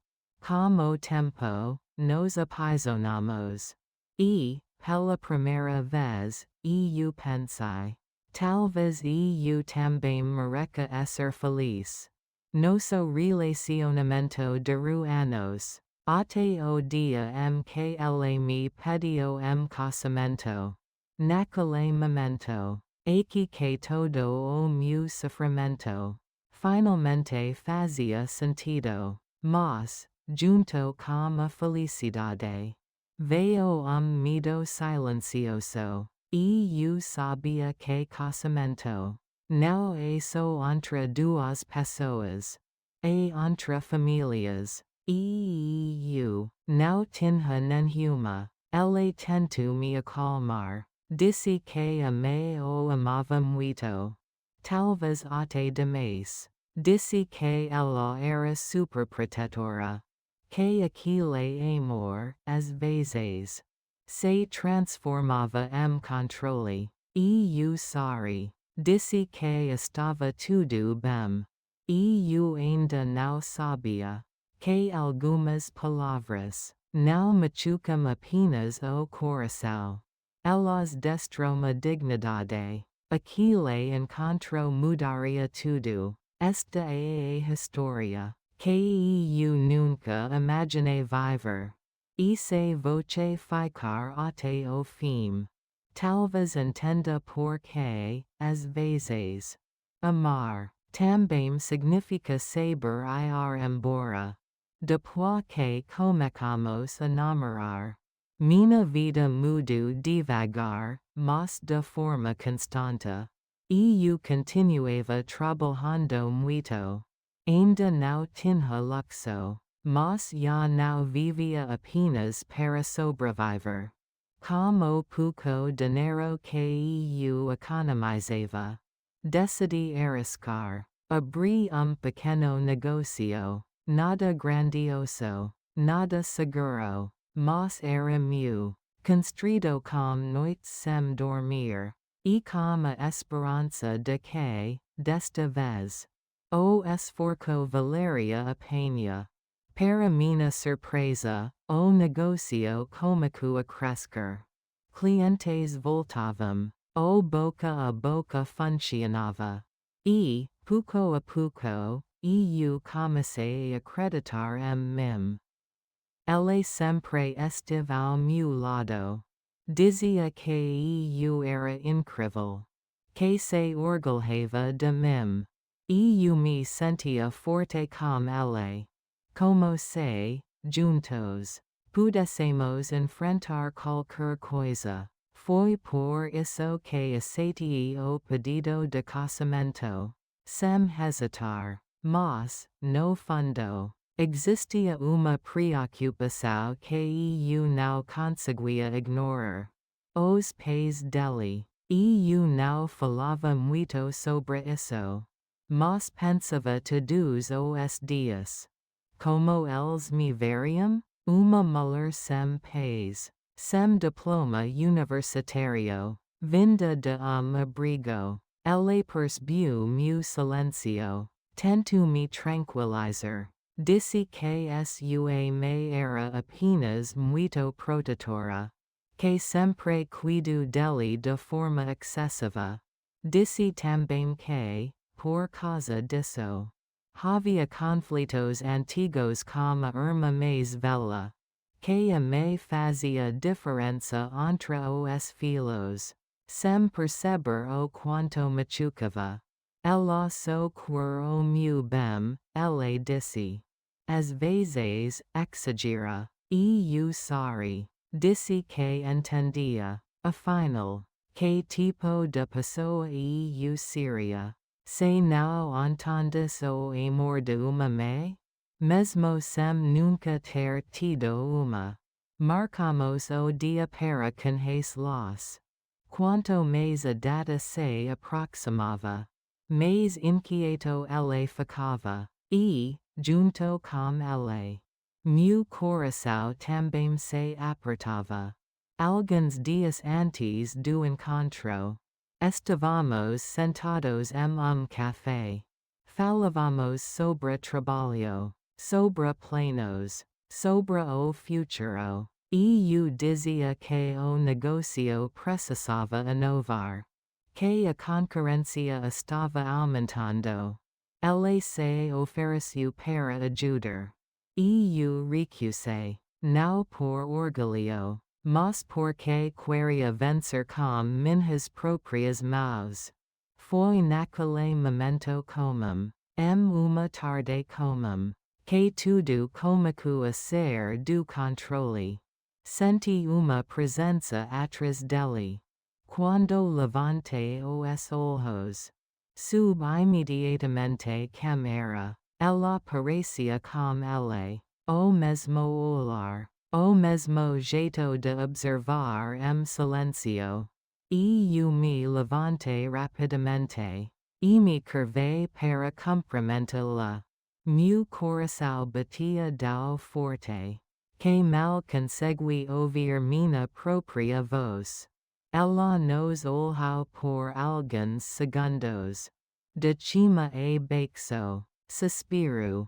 Com o tempo, nos apaixonamos. E, pela primeira vez, eu pensei. Talvez eu também mereça ser feliz. Nosso relacionamento durou anos. Até o dia em que ele me pediu casamento. Naquele momento, aqui que todo o meu sofrimento finalmente fazia sentido. Mas, junto com a felicidade, veio medo silencioso. Eu sabia que casamento não é só entre duas pessoas. É entre famílias. Eu não tinha nenhuma. Ele tentou me acalmar. Disse que o amava muito. Talvez até demais. Disse que ela era superprotetora. Que aquele amor, às vezes, se transformava em controle. Eu sorri. Disse que estava tudo bem. Eu ainda não sabia. Que algumas palavras não machucam apenas o coração. Elas destroem dignidade. Aquele encontro mudaria tudo. Esta é a história que eu nunca imaginei viver. E se você ficar até o fim, talvez entenda por que, às vezes, amar também significa saber ir embora. Depois que começamos a namorar, minha vida mudou devagar, mas de forma constante. Eu continuava trabalhando muito. Ainda não tinha luxo, mas já não vivia apenas para sobreviver. Com o pouco dinheiro que eu economizava, decidi arriscar. Abri pequeno negócio. Nada grandioso, nada seguro, mas era meu. Construído com noites sem dormir. E com a esperança de que, desta vez, o esforço valeria a pena. Para minha surpresa, o negócio começou a crescer. Clientes voltavam. O boca a boca funcionava. E, pouco a pouco, eu comecei a acreditar em mim. Ele sempre esteve ao meu lado. Dizia que era incrível. Que se orgulhava de mim. Me sentia forte com ele. Como se, juntos, pudéssemos enfrentar qualquer coisa. Foi por isso que aceitei o pedido de casamento. Sem hesitar. Mas, no fundo, existia uma preocupação que eu não conseguia ignorar. Os pais dele. Eu não falava muito sobre isso. Mas pensava todos os dias. Como eles me veriam? Uma mulher sem pais. Sem diploma universitário. Vinda de abrigo. Ele percebeu meu silêncio. Tentou me tranquilizar. Disse que sua me era apenas muito protetora. Que sempre cuido dele de forma excessiva. Disse também que, por causa disso, havia conflitos antigos com a irmã mais velha. Que a me fazia diferença entre os filhos. Sem perceber o quanto machucava. Ela só quer o meu bem, ele disse. Às vezes, exagera. Eu sorri. Disse que entendia. Afinal, que tipo de pessoa eu seria? Se não entendes o amor de uma mãe? Mesmo sem nunca ter tido uma. Marcamos o dia para conhecerlos. Quanto mais a data se aproximava, mais inquieto ele ficava. E, junto com ele, meu coração também se apertava. Alguns dias antes do encontro, estávamos sentados em café. Falávamos sobre trabalho, sobre planos, sobre o futuro. Eu dizia que o negócio precisava inovar. Que a concorrência estava aumentando. Ele se ofereceu para ajudar. Eu recusei. Não por orgulho, mas porque queria vencer com minhas próprias mãos. Foi naquele momento comum, uma tarde comum, que tudo começou a ser do controle. Senti uma presença atrás dele. Quando levantei os olhos, imediatamente quem era. Ela parecia com ele. O mesmo olhar. O mesmo jeito de observar silêncio. Eu me levantei rapidamente. E me curvei para cumprimentá-la. Meu coração batia tão forte que mal consegui ouvir minha própria voz. Ela nos olhou por alguns segundos. De cima a baixo. Suspiro.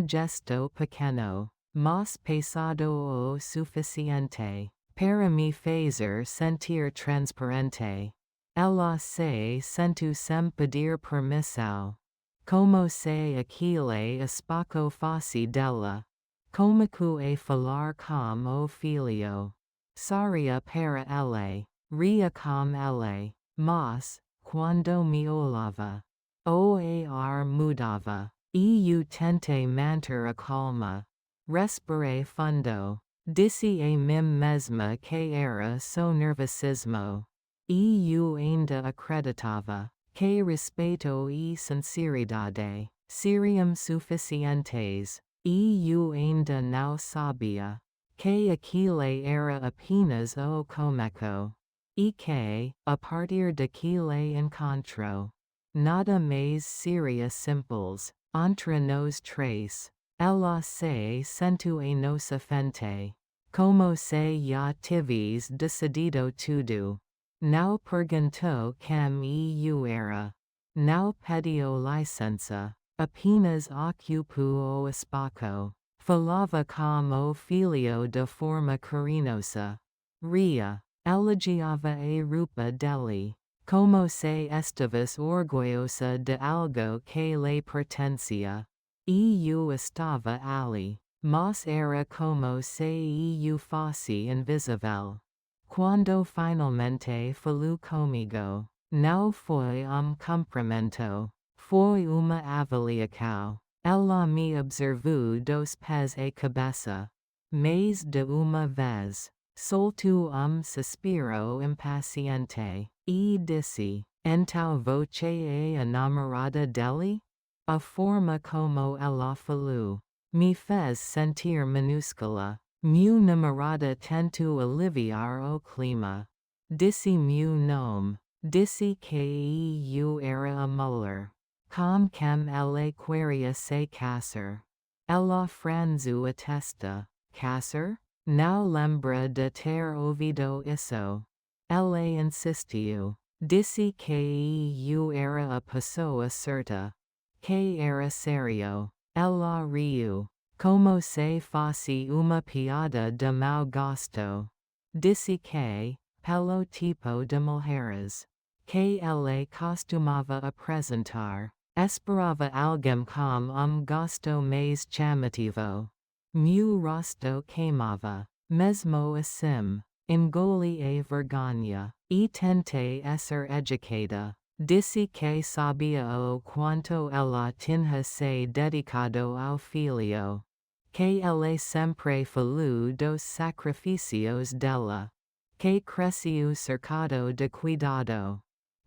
Gesto pequeno, mas pesado o suficiente para me fazer sentir transparente. Ela se sentou sem pedir permissão. Como se aquele espaço fosse dela. Começou a falar com o filho. Sorria para ele. Ria com ele. Mas, quando me olhava, o ar mudava. Eu tentei manter a calma. Respirei fundo. Disse a mim mesma que era só nervosismo. Eu ainda acreditava que respeito e sinceridade seriam suficientes. Eu ainda não sabia que aquele era apenas o começo. E que, a partir daquele encontro, nada mais seria simples. Entre nós três, ela se sentou a nossa frente, como se já tivesse decidido tudo. Não perguntou quem eu era. Não pediu licença. Apenas ocupou o espaço. Falava com o filho de forma carinhosa. Ria. Elogiava a roupa dele. Como se estivesse orgulhosa de algo que lhe pertencia. Eu estava ali, mas era como se eu fosse invisível. Quando finalmente falou comigo. Não foi cumprimento. Foi uma avaliação. Ela me observou dos pés à cabeça. Mais de uma vez. Soltou suspiro impaciente. E disse, então você é a namorada dele? A forma como ela falou me fez sentir minúscula. Meu namorada tentou aliviar o clima. Disse meu nome. Disse que eu era a mulher. Com quem ela queria se casar. Ela franziu a testa. Casar? Não lembra de ter ouvido isso. Ela insistiu. Disse que eu era a pessoa certa. Que era sério. Ela riu. Como se fosse uma piada de mau gosto. Disse que, pelo tipo de mulheres que ela costumava apresentar, esperava alguém com gosto mais chamativo. Meu rosto queimava. Mesmo assim, engoli a vergonha, e tentei ser educada. Disse que sabia o quanto ela tinha se dedicado ao filho. Que ela sempre falou dos sacrifícios dela. Que cresceu cercado de cuidado.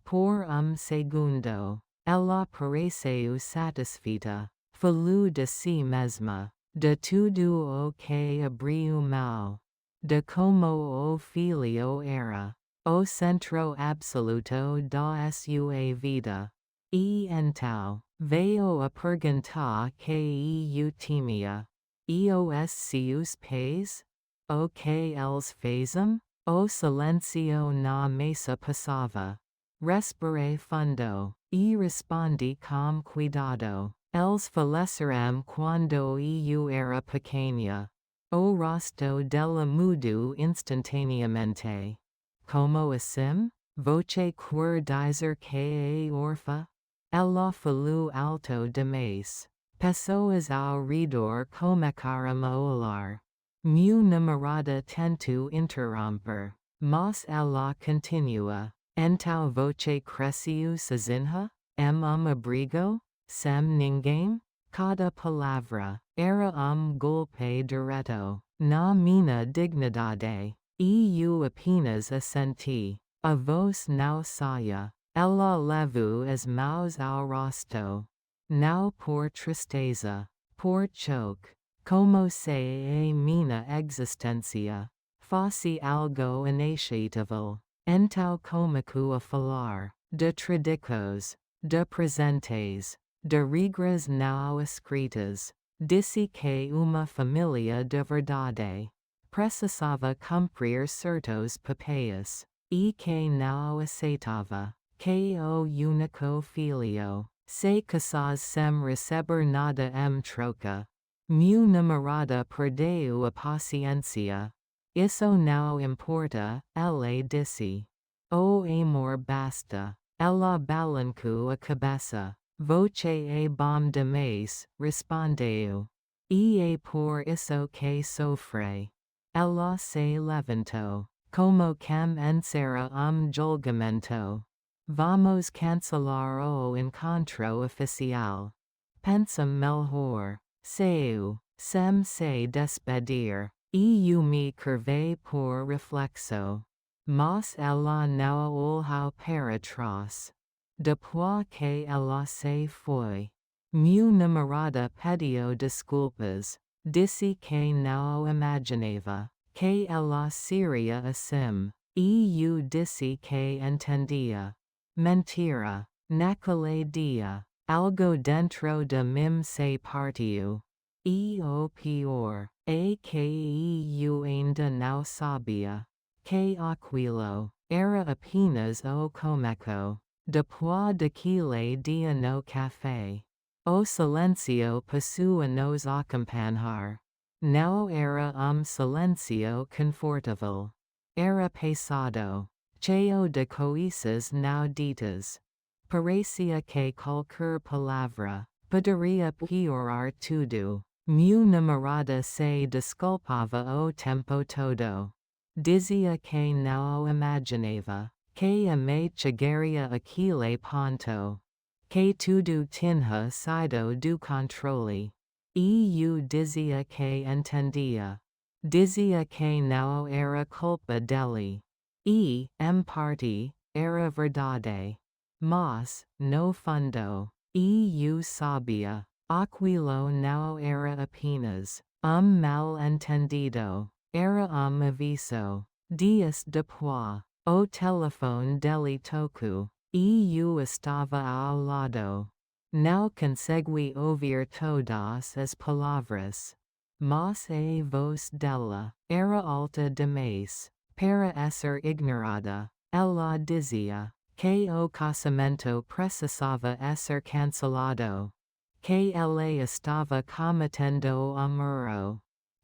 Por segundo, ela pareceu satisfeita. Falou de si mesma. De tudo o que abriu mal. De como o filho era o centro absoluto da sua vida. E então, veio a perguntar que eu temia. E os seus pés? O que eles faziam? O silêncio na mesa passava. Respirei fundo, e respondi com cuidado. Eles faleceram quando eu era pequena. O rosto dela mudou instantaneamente. Como assim? Você quer dizer que é órfã? Ela falou alto demais. Pessoas ao redor começaram a olhar. Meu namorada tentou interromper, mas ela continua. Então você cresceu sozinha? Abrigo? Sem ninguém? Cada palavra era golpe direto na minha dignidade. E eu apenas assenti. A voz não saia. Ela levou as mãos ao rosto. Não por tristeza. Por choque. Como se a minha existência fosse algo inaceitável. Então começou a falar. De tradicos. De presentes. De regras não escritas. Disse que uma família de verdade precisava cumprir certos papéis, e que não aceitava que o único filho se casasse sem receber nada em troca. Meu namorada perdeu a paciência. Isso não importa, ela disse. O amor basta. Ela balancou a cabeça. Você é bom demais, respondeu. E é por isso que sofre. Ela se levantou. Como quem encerra julgamento. Vamos cancelar o encontro oficial. Pensa melhor. Seu. Sem se despedir. E eu me curvei por reflexo. Mas ela não olhou para trás. Depois que ela se foi, meu namorada pediu desculpas. Disse que não imaginava que ela seria assim. E eu disse que entendia. Mentira. Naquele dia, algo dentro de mim se partiu. E o pior é que eu ainda não sabia que aquilo era apenas o começo. Depois daquele dia no café, o silêncio passou a nos acompanhar. Não era silêncio confortável. Era pesado, cheio de coisas não ditas. Parecia que qualquer palavra poderia piorar tudo. Meu namorada se desculpava o tempo todo. Dizia que não imaginava, que a me chegaria aquele ponto, que tudo tinha sido do controle. Eu dizia que entendia. Dizia que não era culpa dele. Em parte, era verdade. Mas, no fundo, eu sabia. Aquilo não era apenas mal entendido. Era aviso. Dias depois, o telefone dele tocou. Eu estava ao lado. Não consegui ouvir todas as palavras. Mas a voz dela era alta demais para ser ignorada. Ela dizia que o casamento precisava ser cancelado. Que ele estava cometendo amor.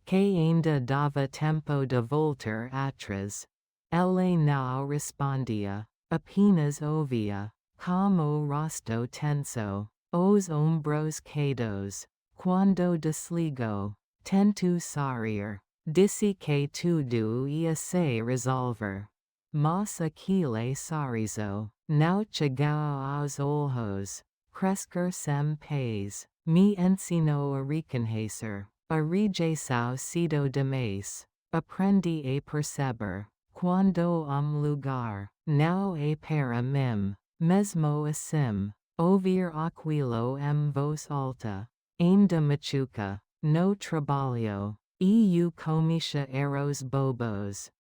Que ainda dava tempo de voltar atrás. Ele não respondia. Apenas ouvia. Com o rosto tenso. Os ombros caídos. Quando desligou. Tento sorrir. Disse que tudo ia se resolver. Mas aquele sorriso não chegou aos olhos. Crescer sem paz. Me ensinou a reconhecer. A rejeição cedo demais. Aprendi a perceber. Quando lugar não é para mim. Mesmo assim. Ouvir aquilo em voz alta. Ainda machuca. No trabalho. Eu comia eros bobos.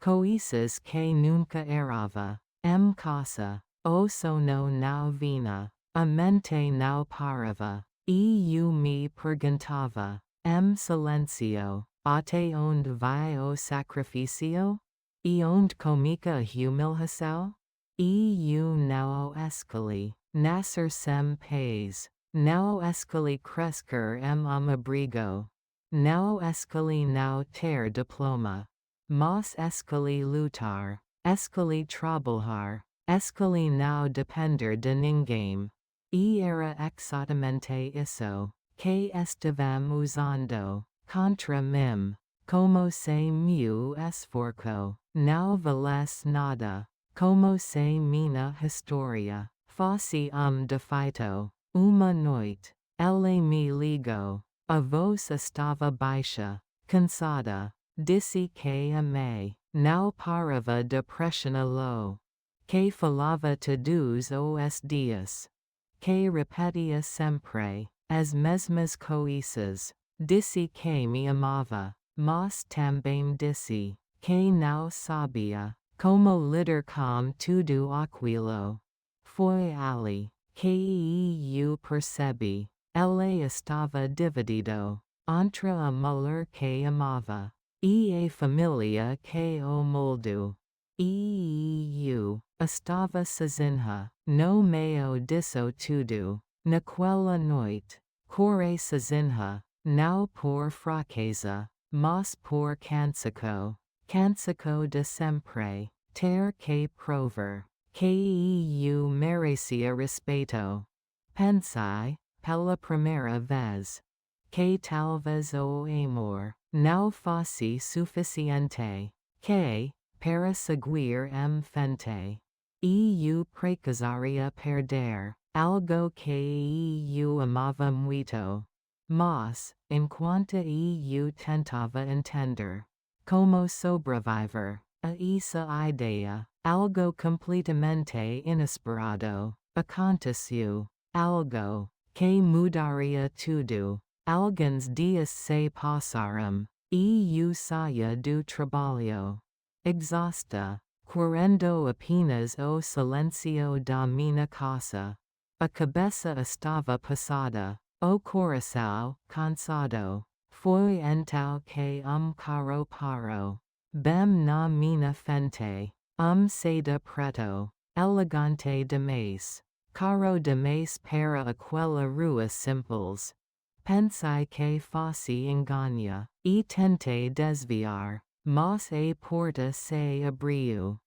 Coisas que nunca errava. Em casa. O sono não vinha. A mente não parava. Eu me perguntava. Em silêncio. Até onde vai o sacrifício? E onde comica a humilhação? Eu não escolhi. Nascer sem paz. Não escolhi crescer em abrigo. Não escolhi não ter diploma. Mas escolhi lutar. Escolhi trabalhar. Escolhi não depender de ninguém. E era exatamente isso que estavam usando contra mim. Como se meu esforço não valesse nada. Como se minha história fosse defeito. Uma noite, ele me ligou. A voz estava baixa, cansada. Disse que a me não parava de pressioná-lo. Que falava todos os dias. Que repetia sempre as mesmas coisas. Disse que me amava, mas também disse que não sabia como lidar com tudo aquilo. Foi ali que eu percebi. Ele estava dividido entre a mulher que amava e a família que o moldou. E eu estava sozinha no meio disso tudo. Naquela noite, chorei sozinha, não por fraqueza, mas por cansaço. Cansaço de sempre ter que provar que eu merecia respeito. Pensei, pela primeira vez, que talvez o amor não fosse suficiente, que, para seguir em frente, eu precisaria perder algo que eu amava muito. Mas, enquanto eu tentava entender como sobreviver a essa ideia, algo completamente inesperado aconteceu. Algo que mudaria tudo. Alguns dias se passaram e eu saía do trabalho exausta, querendo apenas o silêncio da minha casa. A cabeça estava pesada, o coração cansado. Foi então que carro parou bem na minha frente. Seda preto, elegante demais. Carro demais para aquela rua simples. Pensei que fosse engano, e tentei desviar, mas a porta se abriu.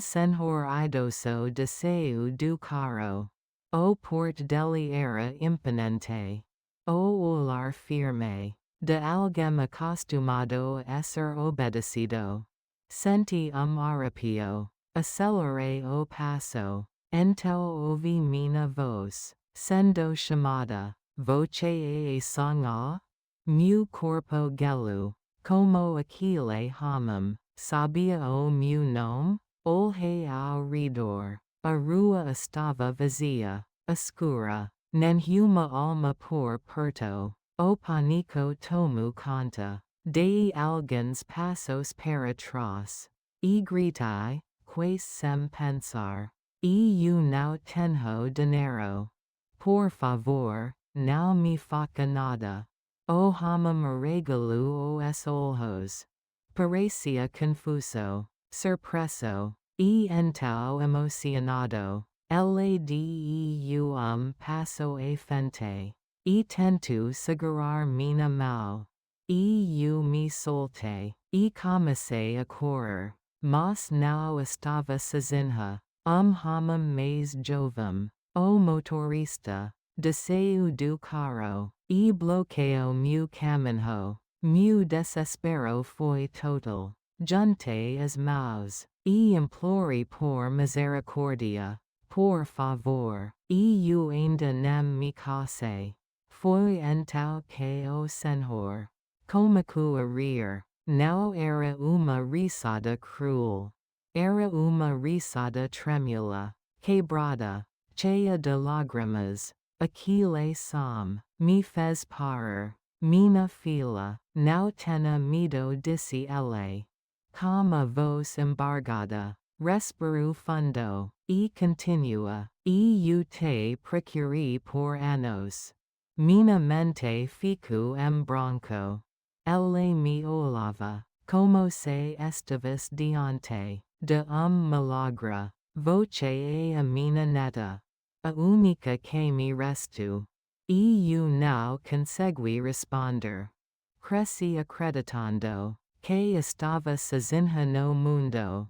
Senhor idoso desceu do carro. O porte dele era imponente. O olhar firme, de alguém acostumado a ser obedecido. Senti arrepio. Acceleré o passo. Então ouvi minha voz. Sendo chamada. Voce a sanga? Meu corpo gelu. Como aquele homem. Sabia o meu nome? Olhei ao redor. A rua estava vazia. Escura. Nenhuma alma por perto. O panico tomou conta. De alguns passos para trás. E gritei, quase sem pensar. Eu não tenho dinheiro. Por favor, não me faça nada. O homem regalou os olhos. Parecia confuso, surpreso, e então emocionado. Ele deu passo à frente. E tentou segurar minha mão. E eu me soltei. E comecei a correr. Mas não estava sozinha. Homem mais jovem. O motorista. Desceu do carro. E bloqueou meu caminho. Meu desespero foi total. Juntei as mãos. E implorei por misericórdia. Por favor. E eu ainda não me cansei. Foi então que o Senhor começou a rir. Não era uma risada cruel. Era uma risada tremula, quebrada, cheia de lágrimas. Aquele som me fez parar. Minha filha, não tenha medo, disse ele. Com a voz embargada, respirou fundo, e continua. E eu te procurei por anos. Minha mente ficou em branco. Ele me olhava, como se estivesse diante de milagre. Voce a minha neta. A única que me restou. E eu não consegui responder. Cresci acreditando que estava sozinha no mundo.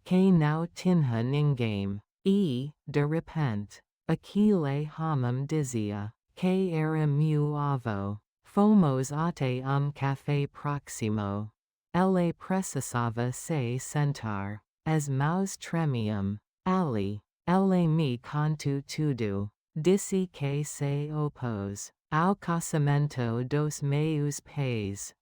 Que não tinha ninguém. E, de repente, aquele homem dizia que era meu avô. Fomos até café próximo. Ele precisava se sentar. As mãos tremiam. Ali. Ele me contou tudo. Disse que se opôs ao casamento dos meus pais.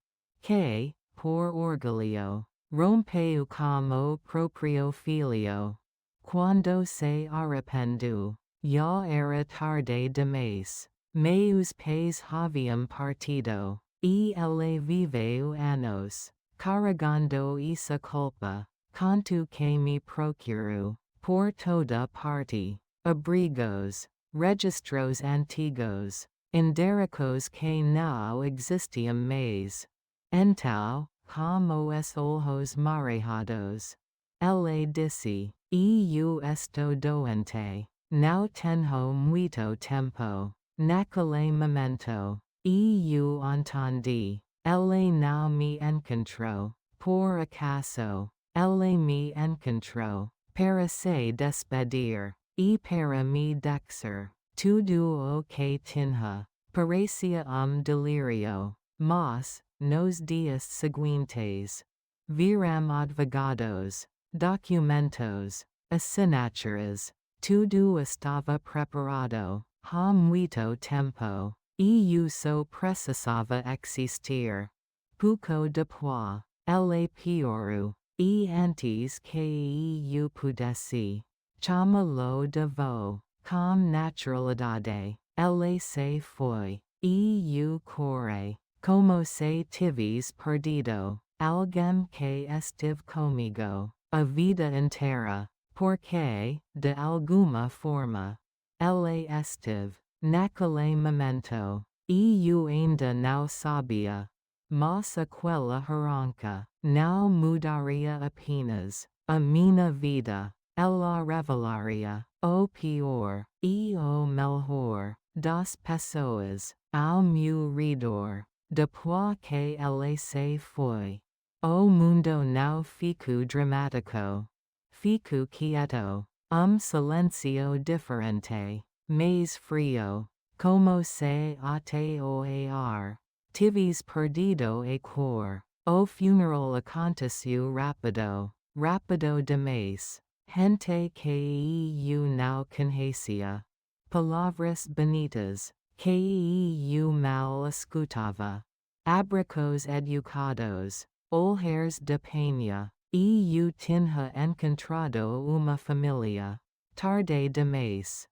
Que, por orgulho, rompeu com o próprio filho. Quando se arrependeu, já era tarde demais. Meus pais haviam partido. E ele viveu anos, carregando essa culpa. Conto que me procurou, por toda parte, abrigos, registros antigos, endereços que não existiam mais. Então, como os olhos marejados, ele disse, e eu estou doente, não tenho muito tempo. Naquele momento, e eu entendi. Ele não me encontrou, por acaso. Ele me encontrou, para se despedir, e para me dizer tudo o que tinha. Parecia delírio. Mas, nos dias seguintes, viram advogados, documentos, assinaturas. Tudo estava preparado. Há muito tempo. E eu só precisava existir. Pouco depois, ele piorou. E antes que eu pudesse chamá-lo de avô, com naturalidade, ele se foi. E eu corri, como se tivesse perdido alguém que esteve comigo a vida inteira, porque, de alguma forma, ele esteve naquele momento. E eu ainda não sabia. Mas aquela arranca não mudaria apenas a minha vida. Ela revelaria o pior e o melhor das pessoas ao meu redor. Depois que ele se foi, o mundo não ficou dramático. Ficou quieto. Silêncio diferente, mais frio, como se até o ar tivesse perdido a cor. O funeral aconteceu rapido, rapido demais. Gente que eu não conhecia. Palavras bonitas, que eu mal escutava. Abricos educados, olheiros de penha. Eu tinha encontrado uma família. Tarde demais.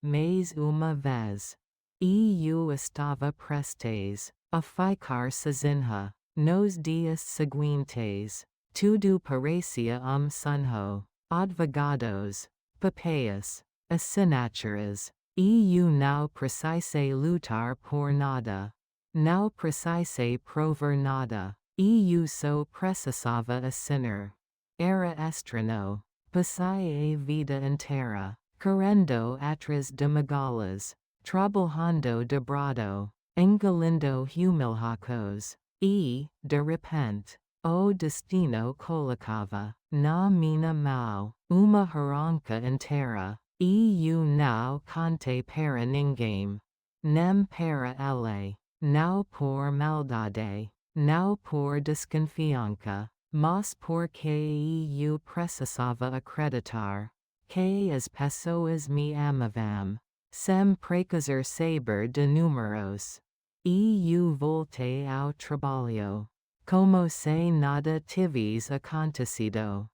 Mais uma vez. Eu estava prestes a ficar sozinha. Nos dias seguintes, tudo parecia sonho. Advogados, papéis, assinaturas. Eu não precisei lutar por nada. Não precisei provar nada. Eu só precisava assinar. Era estranho. Passei a vida inteira correndo atrás de migalhas, trabalhando dobrado, engolindo humilhações, e, de repente, o destino colocava na minha mão uma herança inteira. Eu não contei para ninguém. Nem para ele. Não por maldade. Não por desconfiança. Mas porque eu precisava acreditar que as pessoas me amavam. Sem precisar saber de números. Eu voltei ao trabalho. Como se nada tivesse acontecido.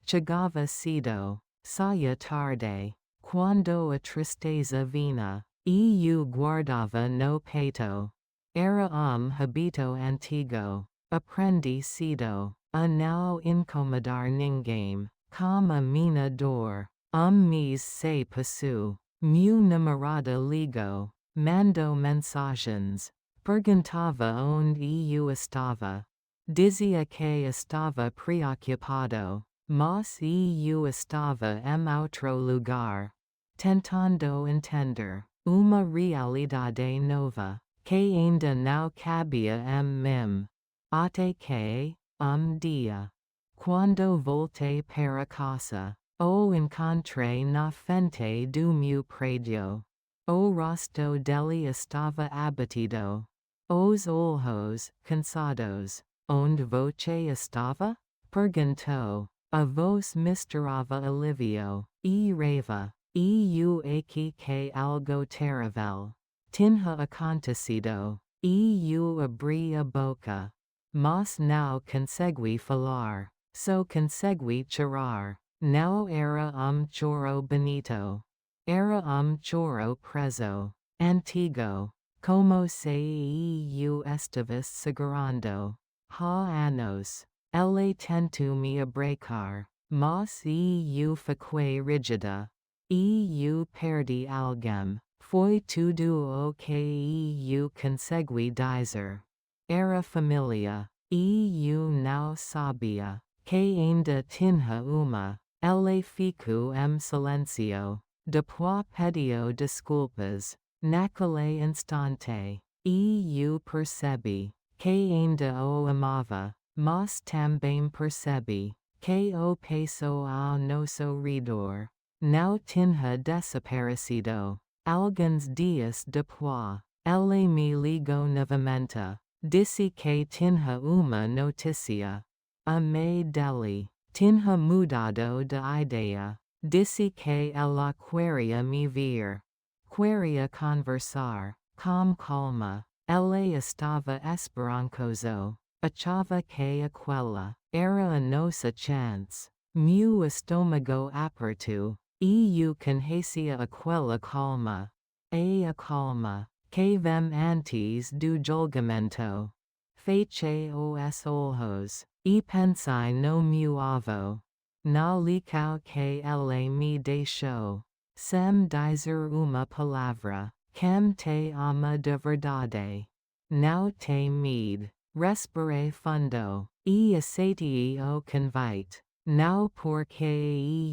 Chegava cedo. Saía tarde. Quando a tristeza vinha, eu guardava no peito. Era hábito antigo. Aprendi cedo a não incomodar ninguém. Com a minha dor. Mês se passou. Meu namorado ligou. Mandou mensagens. Perguntava onde eu estava. Dizia que estava preocupado. Mas eu estava em outro lugar. Tentando entender. Uma realidade nova. Que ainda não cabia em mim. Até que, dia. Quando voltei para casa, o encontrei na frente do meu prédio. O rosto dele estava abatido. Os olhos, cansados. Onde você estava? Perguntou. A voz misturava alívio e raiva. Eu aqui que algo terrível tinha acontecido. Eu abri a boca. Mas não consegui falar. Só consegui chorar. Não era choro bonito. Era choro preso. Antigo. Como se eu estivesse segurando. Há anos. Ele tentou me abraçar. Mas eu fiquei rígida. Eu perdi alguém. Foi tudo o que eu consegui dizer. Era família. Eu não sabia que ainda tinha uma. Ele ficou em silêncio. Depois pediu desculpas. Naquele instante, eu percebi que ainda o amava, mas também percebi que o peso ao nosso redor não tinha desaparecido. Alguns dias depois, ele me ligou novamente. Disse que tinha uma notícia. Amei dele. Tinha mudado de ideia. Disse que ela queria me ver. Queria conversar. Com calma. Ele estava esperançoso. Achava que aquela era a nossa chance. Meu estômago apertou. Eu conhecia aquela calma. A calma que vem antes do julgamento. Feche os olhos. E pensei no meu avô. Na lição que ele me deixou. Sem dizer uma palavra. Quem te ama de verdade. Não te medo. Respirei fundo. E aceitei o convite. Não porque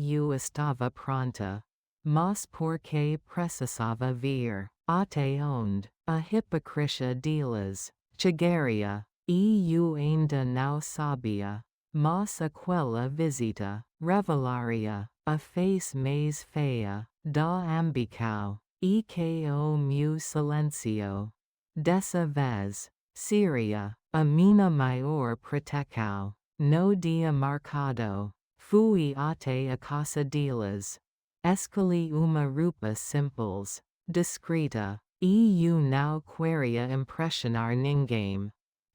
eu estava pronta. Mas porque precisava ver. Até onde a hipocrisia deles chegaria. Eu ainda não sabia. Mas aquela visita revelaria a face mais feia da ambição. E que o meu silêncio. Dessa vez, Syria, a mina maior protecao, no dia marcado, fui ate a casa delas. Escolhi uma roupa simples, discreta, eu não queria impressionar ninguém.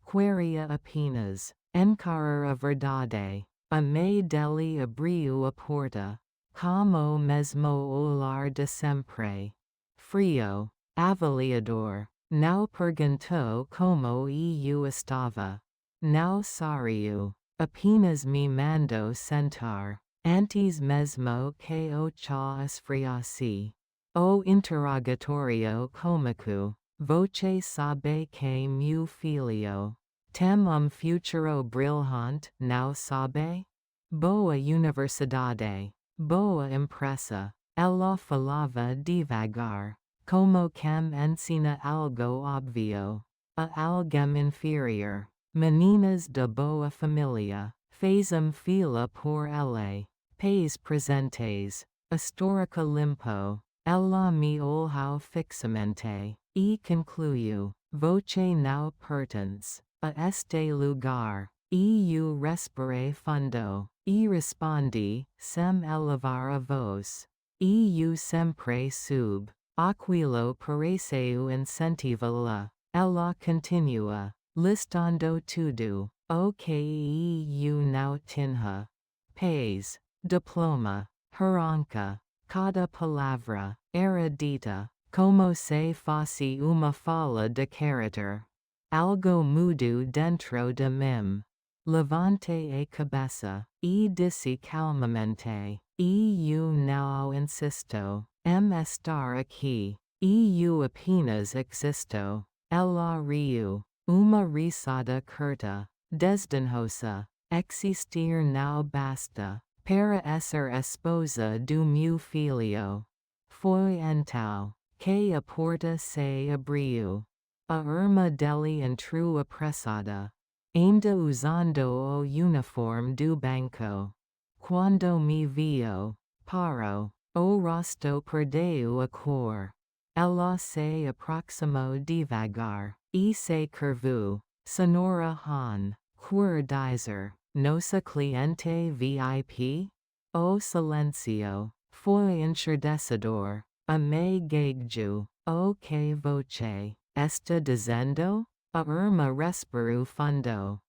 Queria apenas encarar a verdade. Amei dele abriu a porta, como mesmo olhar de sempre. Frio, avaliador, não perguntou como eu estava. Não saiu, apenas me mandou sentar, antes mesmo que o chá esfriasse. O interrogatório cômico, você sabe que meu filho tem futuro brilhante, não sabe? Boa universidade, boa empresa. Ela falava devagar, como quem ensina algo óbvio a alguém inferior. Meninas de boa família, fez fila por ele. Pais presentes, histórica limpo. Ela me olhou fixamente, e concluiu, você não pertence a este lugar. Eu respirei fundo, e respondi, sem elevar a voz. Eu sempre soube. Aquilo pareceu incentivá-la. Ela continua, listando tudo, o que eu não tinha. Pais, diploma, arranca. Cada palavra era dita, como se fosse uma fala de caráter. Algo mudou dentro de mim. Levantei a cabeça, e disse calmamente, eu não insisto em estar aqui. Eu apenas existo. Ela riu, uma risada curta, desdenhosa. Existir não basta para ser esposa do meu filho. Foi então que a porta se abriu. A irmã dele entrou apressada, ainda usando o uniforme do banco. Quando me viu, parou, o rosto perdeu a cor. Ela se aproximou devagar, e se curvou. Senhora Han, quer dizer, nossa cliente VIP? O silêncio foi ensurdecedor. Me gaguejou. O que você está dizendo? A irmã respirou fundo.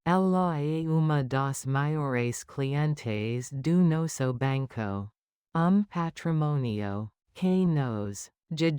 Ela é uma das maiores clientes do nosso banco. Patrimônio que nós já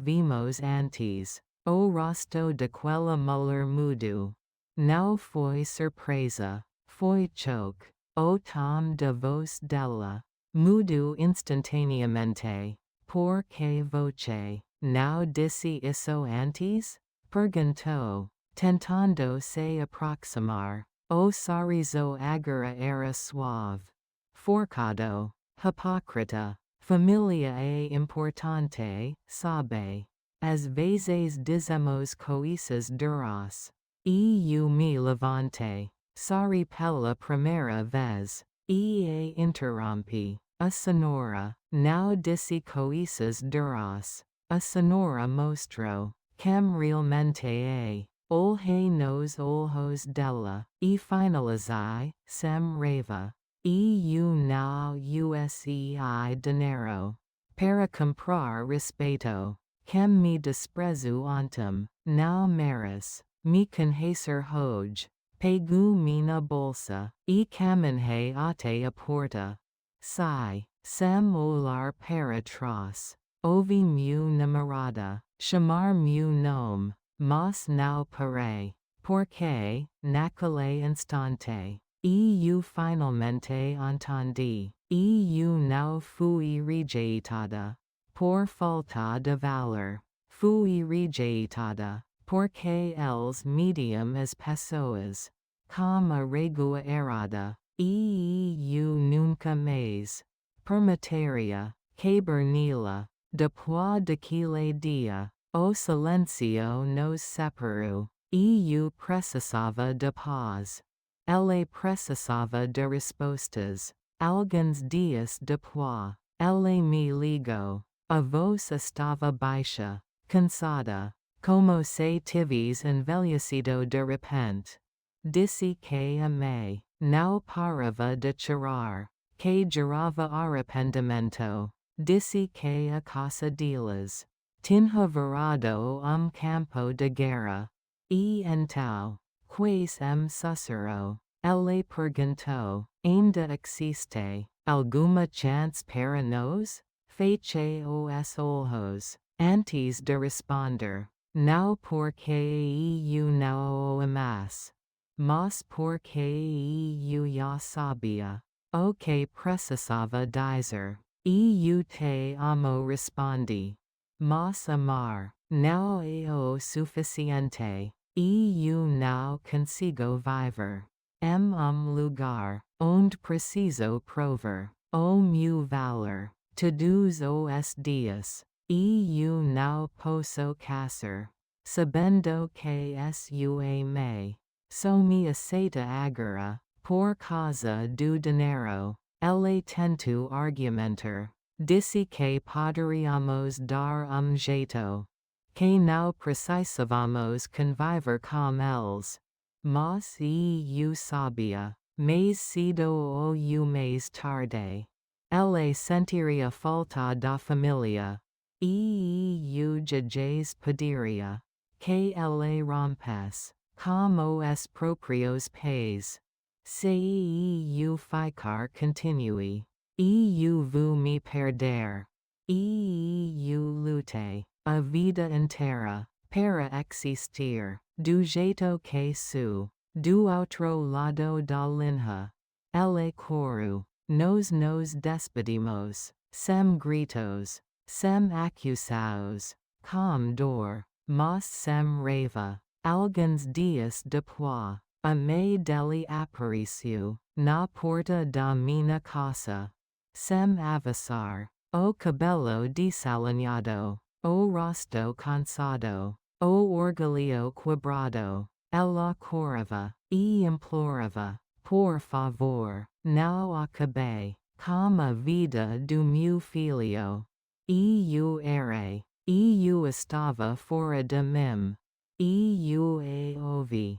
vimos antes. O rosto daquela mulher mudou. Não foi surpresa, foi choque. O tom de voz dela mudou instantaneamente. Por que você não disse isso antes? Perguntou, tentando se aproximar. O sorriso agora era suave. Forcado, hipócrita. Família é importante, sabe? Às vezes dizemos coisas duras. Eu me levantei. Sorri pela primeira vez. E interrompi. A senhora não disse coisas duras. A senhora mostrou quem realmente é. Olhei nos olhos dela, e finalizei, sem raiva. Eu não usei dinheiro para comprar respeito. Quem me desprezo ontem, não merece me conhecer hoje. Pego minha bolsa, e caminhei até a porta. Sai, sem olhar para trás. Ouvi meu namorada chamar meu nome, mas não parei, porque, naquele instante, eu finalmente entendi. Eu não fui rejeitada por falta de valor. Fui rejeitada porque eles mediam as pessoas como a régua errada. E eu nunca mais permitiria quebrar nela. Depois daquele dia, o silêncio nos separou. Eu precisava de paz. Ele precisava de respostas. Alguns dias depois, ele me ligou. A voz estava baixa, cansada. como se tivis envelhecido de repente. Disse que amei, não parava de chorar, que gerava arrependimento. Disse que a casa deles tinha virado campo de guerra. E então, quais sucederão? Ele perguntou, ainda existe alguma chance para nós? Feche os olhos, antes de responder. Não porque eu não o amasse, mas porque eu já sabia o que precisava dizer. Eu te amo, respondi. Mas amar não é o suficiente. Eu não consigo viver lugar onde preciso provar o meu valor todos os dias. Eu não posso casar, sabendo que isso é me. Só me aceita agora, por causa do dinheiro. Ele tentou argumentar. Disse que poderíamos dar jeito. Que não precisávamos conviver com eles. Mas eu sabia, mais cedo ou mais tarde, ele sentiria falta da família. E eu jamais pediria que ele rompesse com os próprios pés. Se eu ficar continue, eu vou me perder. E eu lutei a vida inteira para existir do jeito que sou, do outro lado da linha. Ele coro, nos despedimos, sem gritos, sem acusaos, com dor, mas sem raiva. Alguns dias depois, a mãe dele apareceu na porta da minha casa, sem avisar. O cabelo desalinhado, o rosto cansado, o orgulho quebrado. Ela chorava e implorava, por favor, não acabe com a vida do meu filho. E eu errei. E eu estava fora de mim. E eu a ouvi,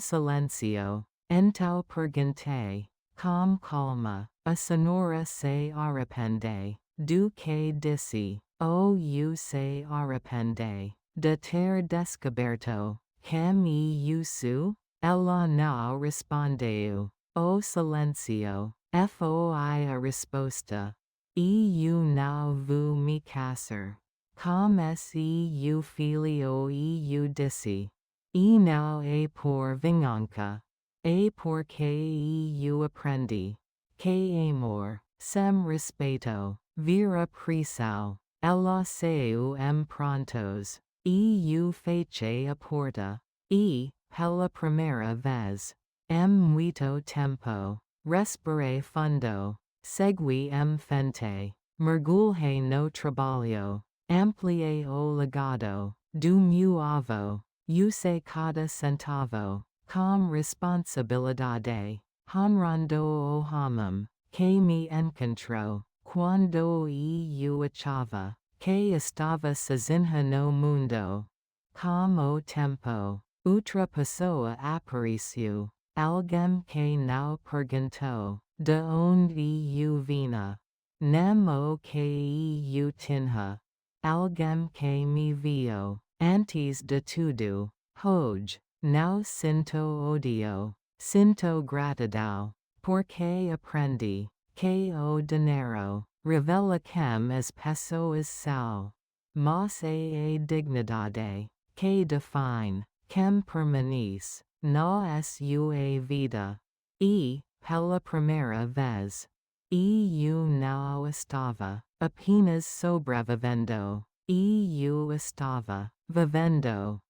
silêncio. Então perguntei, com calma, a senhora se arrepende do que disse? Eu se arrepende de ter descoberto quem eu sou? Ela não respondeu. O silêncio foi a resposta. Eu não vou me casar com esse filho. Eu disse. E não é por vingança. É porque eu aprendi que amor, sem respeito, vira prisão. Ela saiu prontos. E eu fechei a porta. E, pela primeira vez, muito tempo, respirei fundo. Segui frente. Mergulhei no trabalho. Ampliei o legado do meu avô. Usei cada centavo com responsabilidade. Honrando o homem que me encontrou quando eu achava que estava sozinha no mundo. Com o tempo, outra pessoa apareceu. Alguém que não perguntou de onde eu vinha, nem o que eu tinha. Alguém que me viu antes de tudo. Hoje, não sinto odio, sinto gratidão, porque aprendi que o dinheiro revela quem as pessoas são. Mas é a dignidade que define quem permanece na sua vida. E, pela primeira vez, eu não estava apenas sobrevivendo. Eu estava vivendo.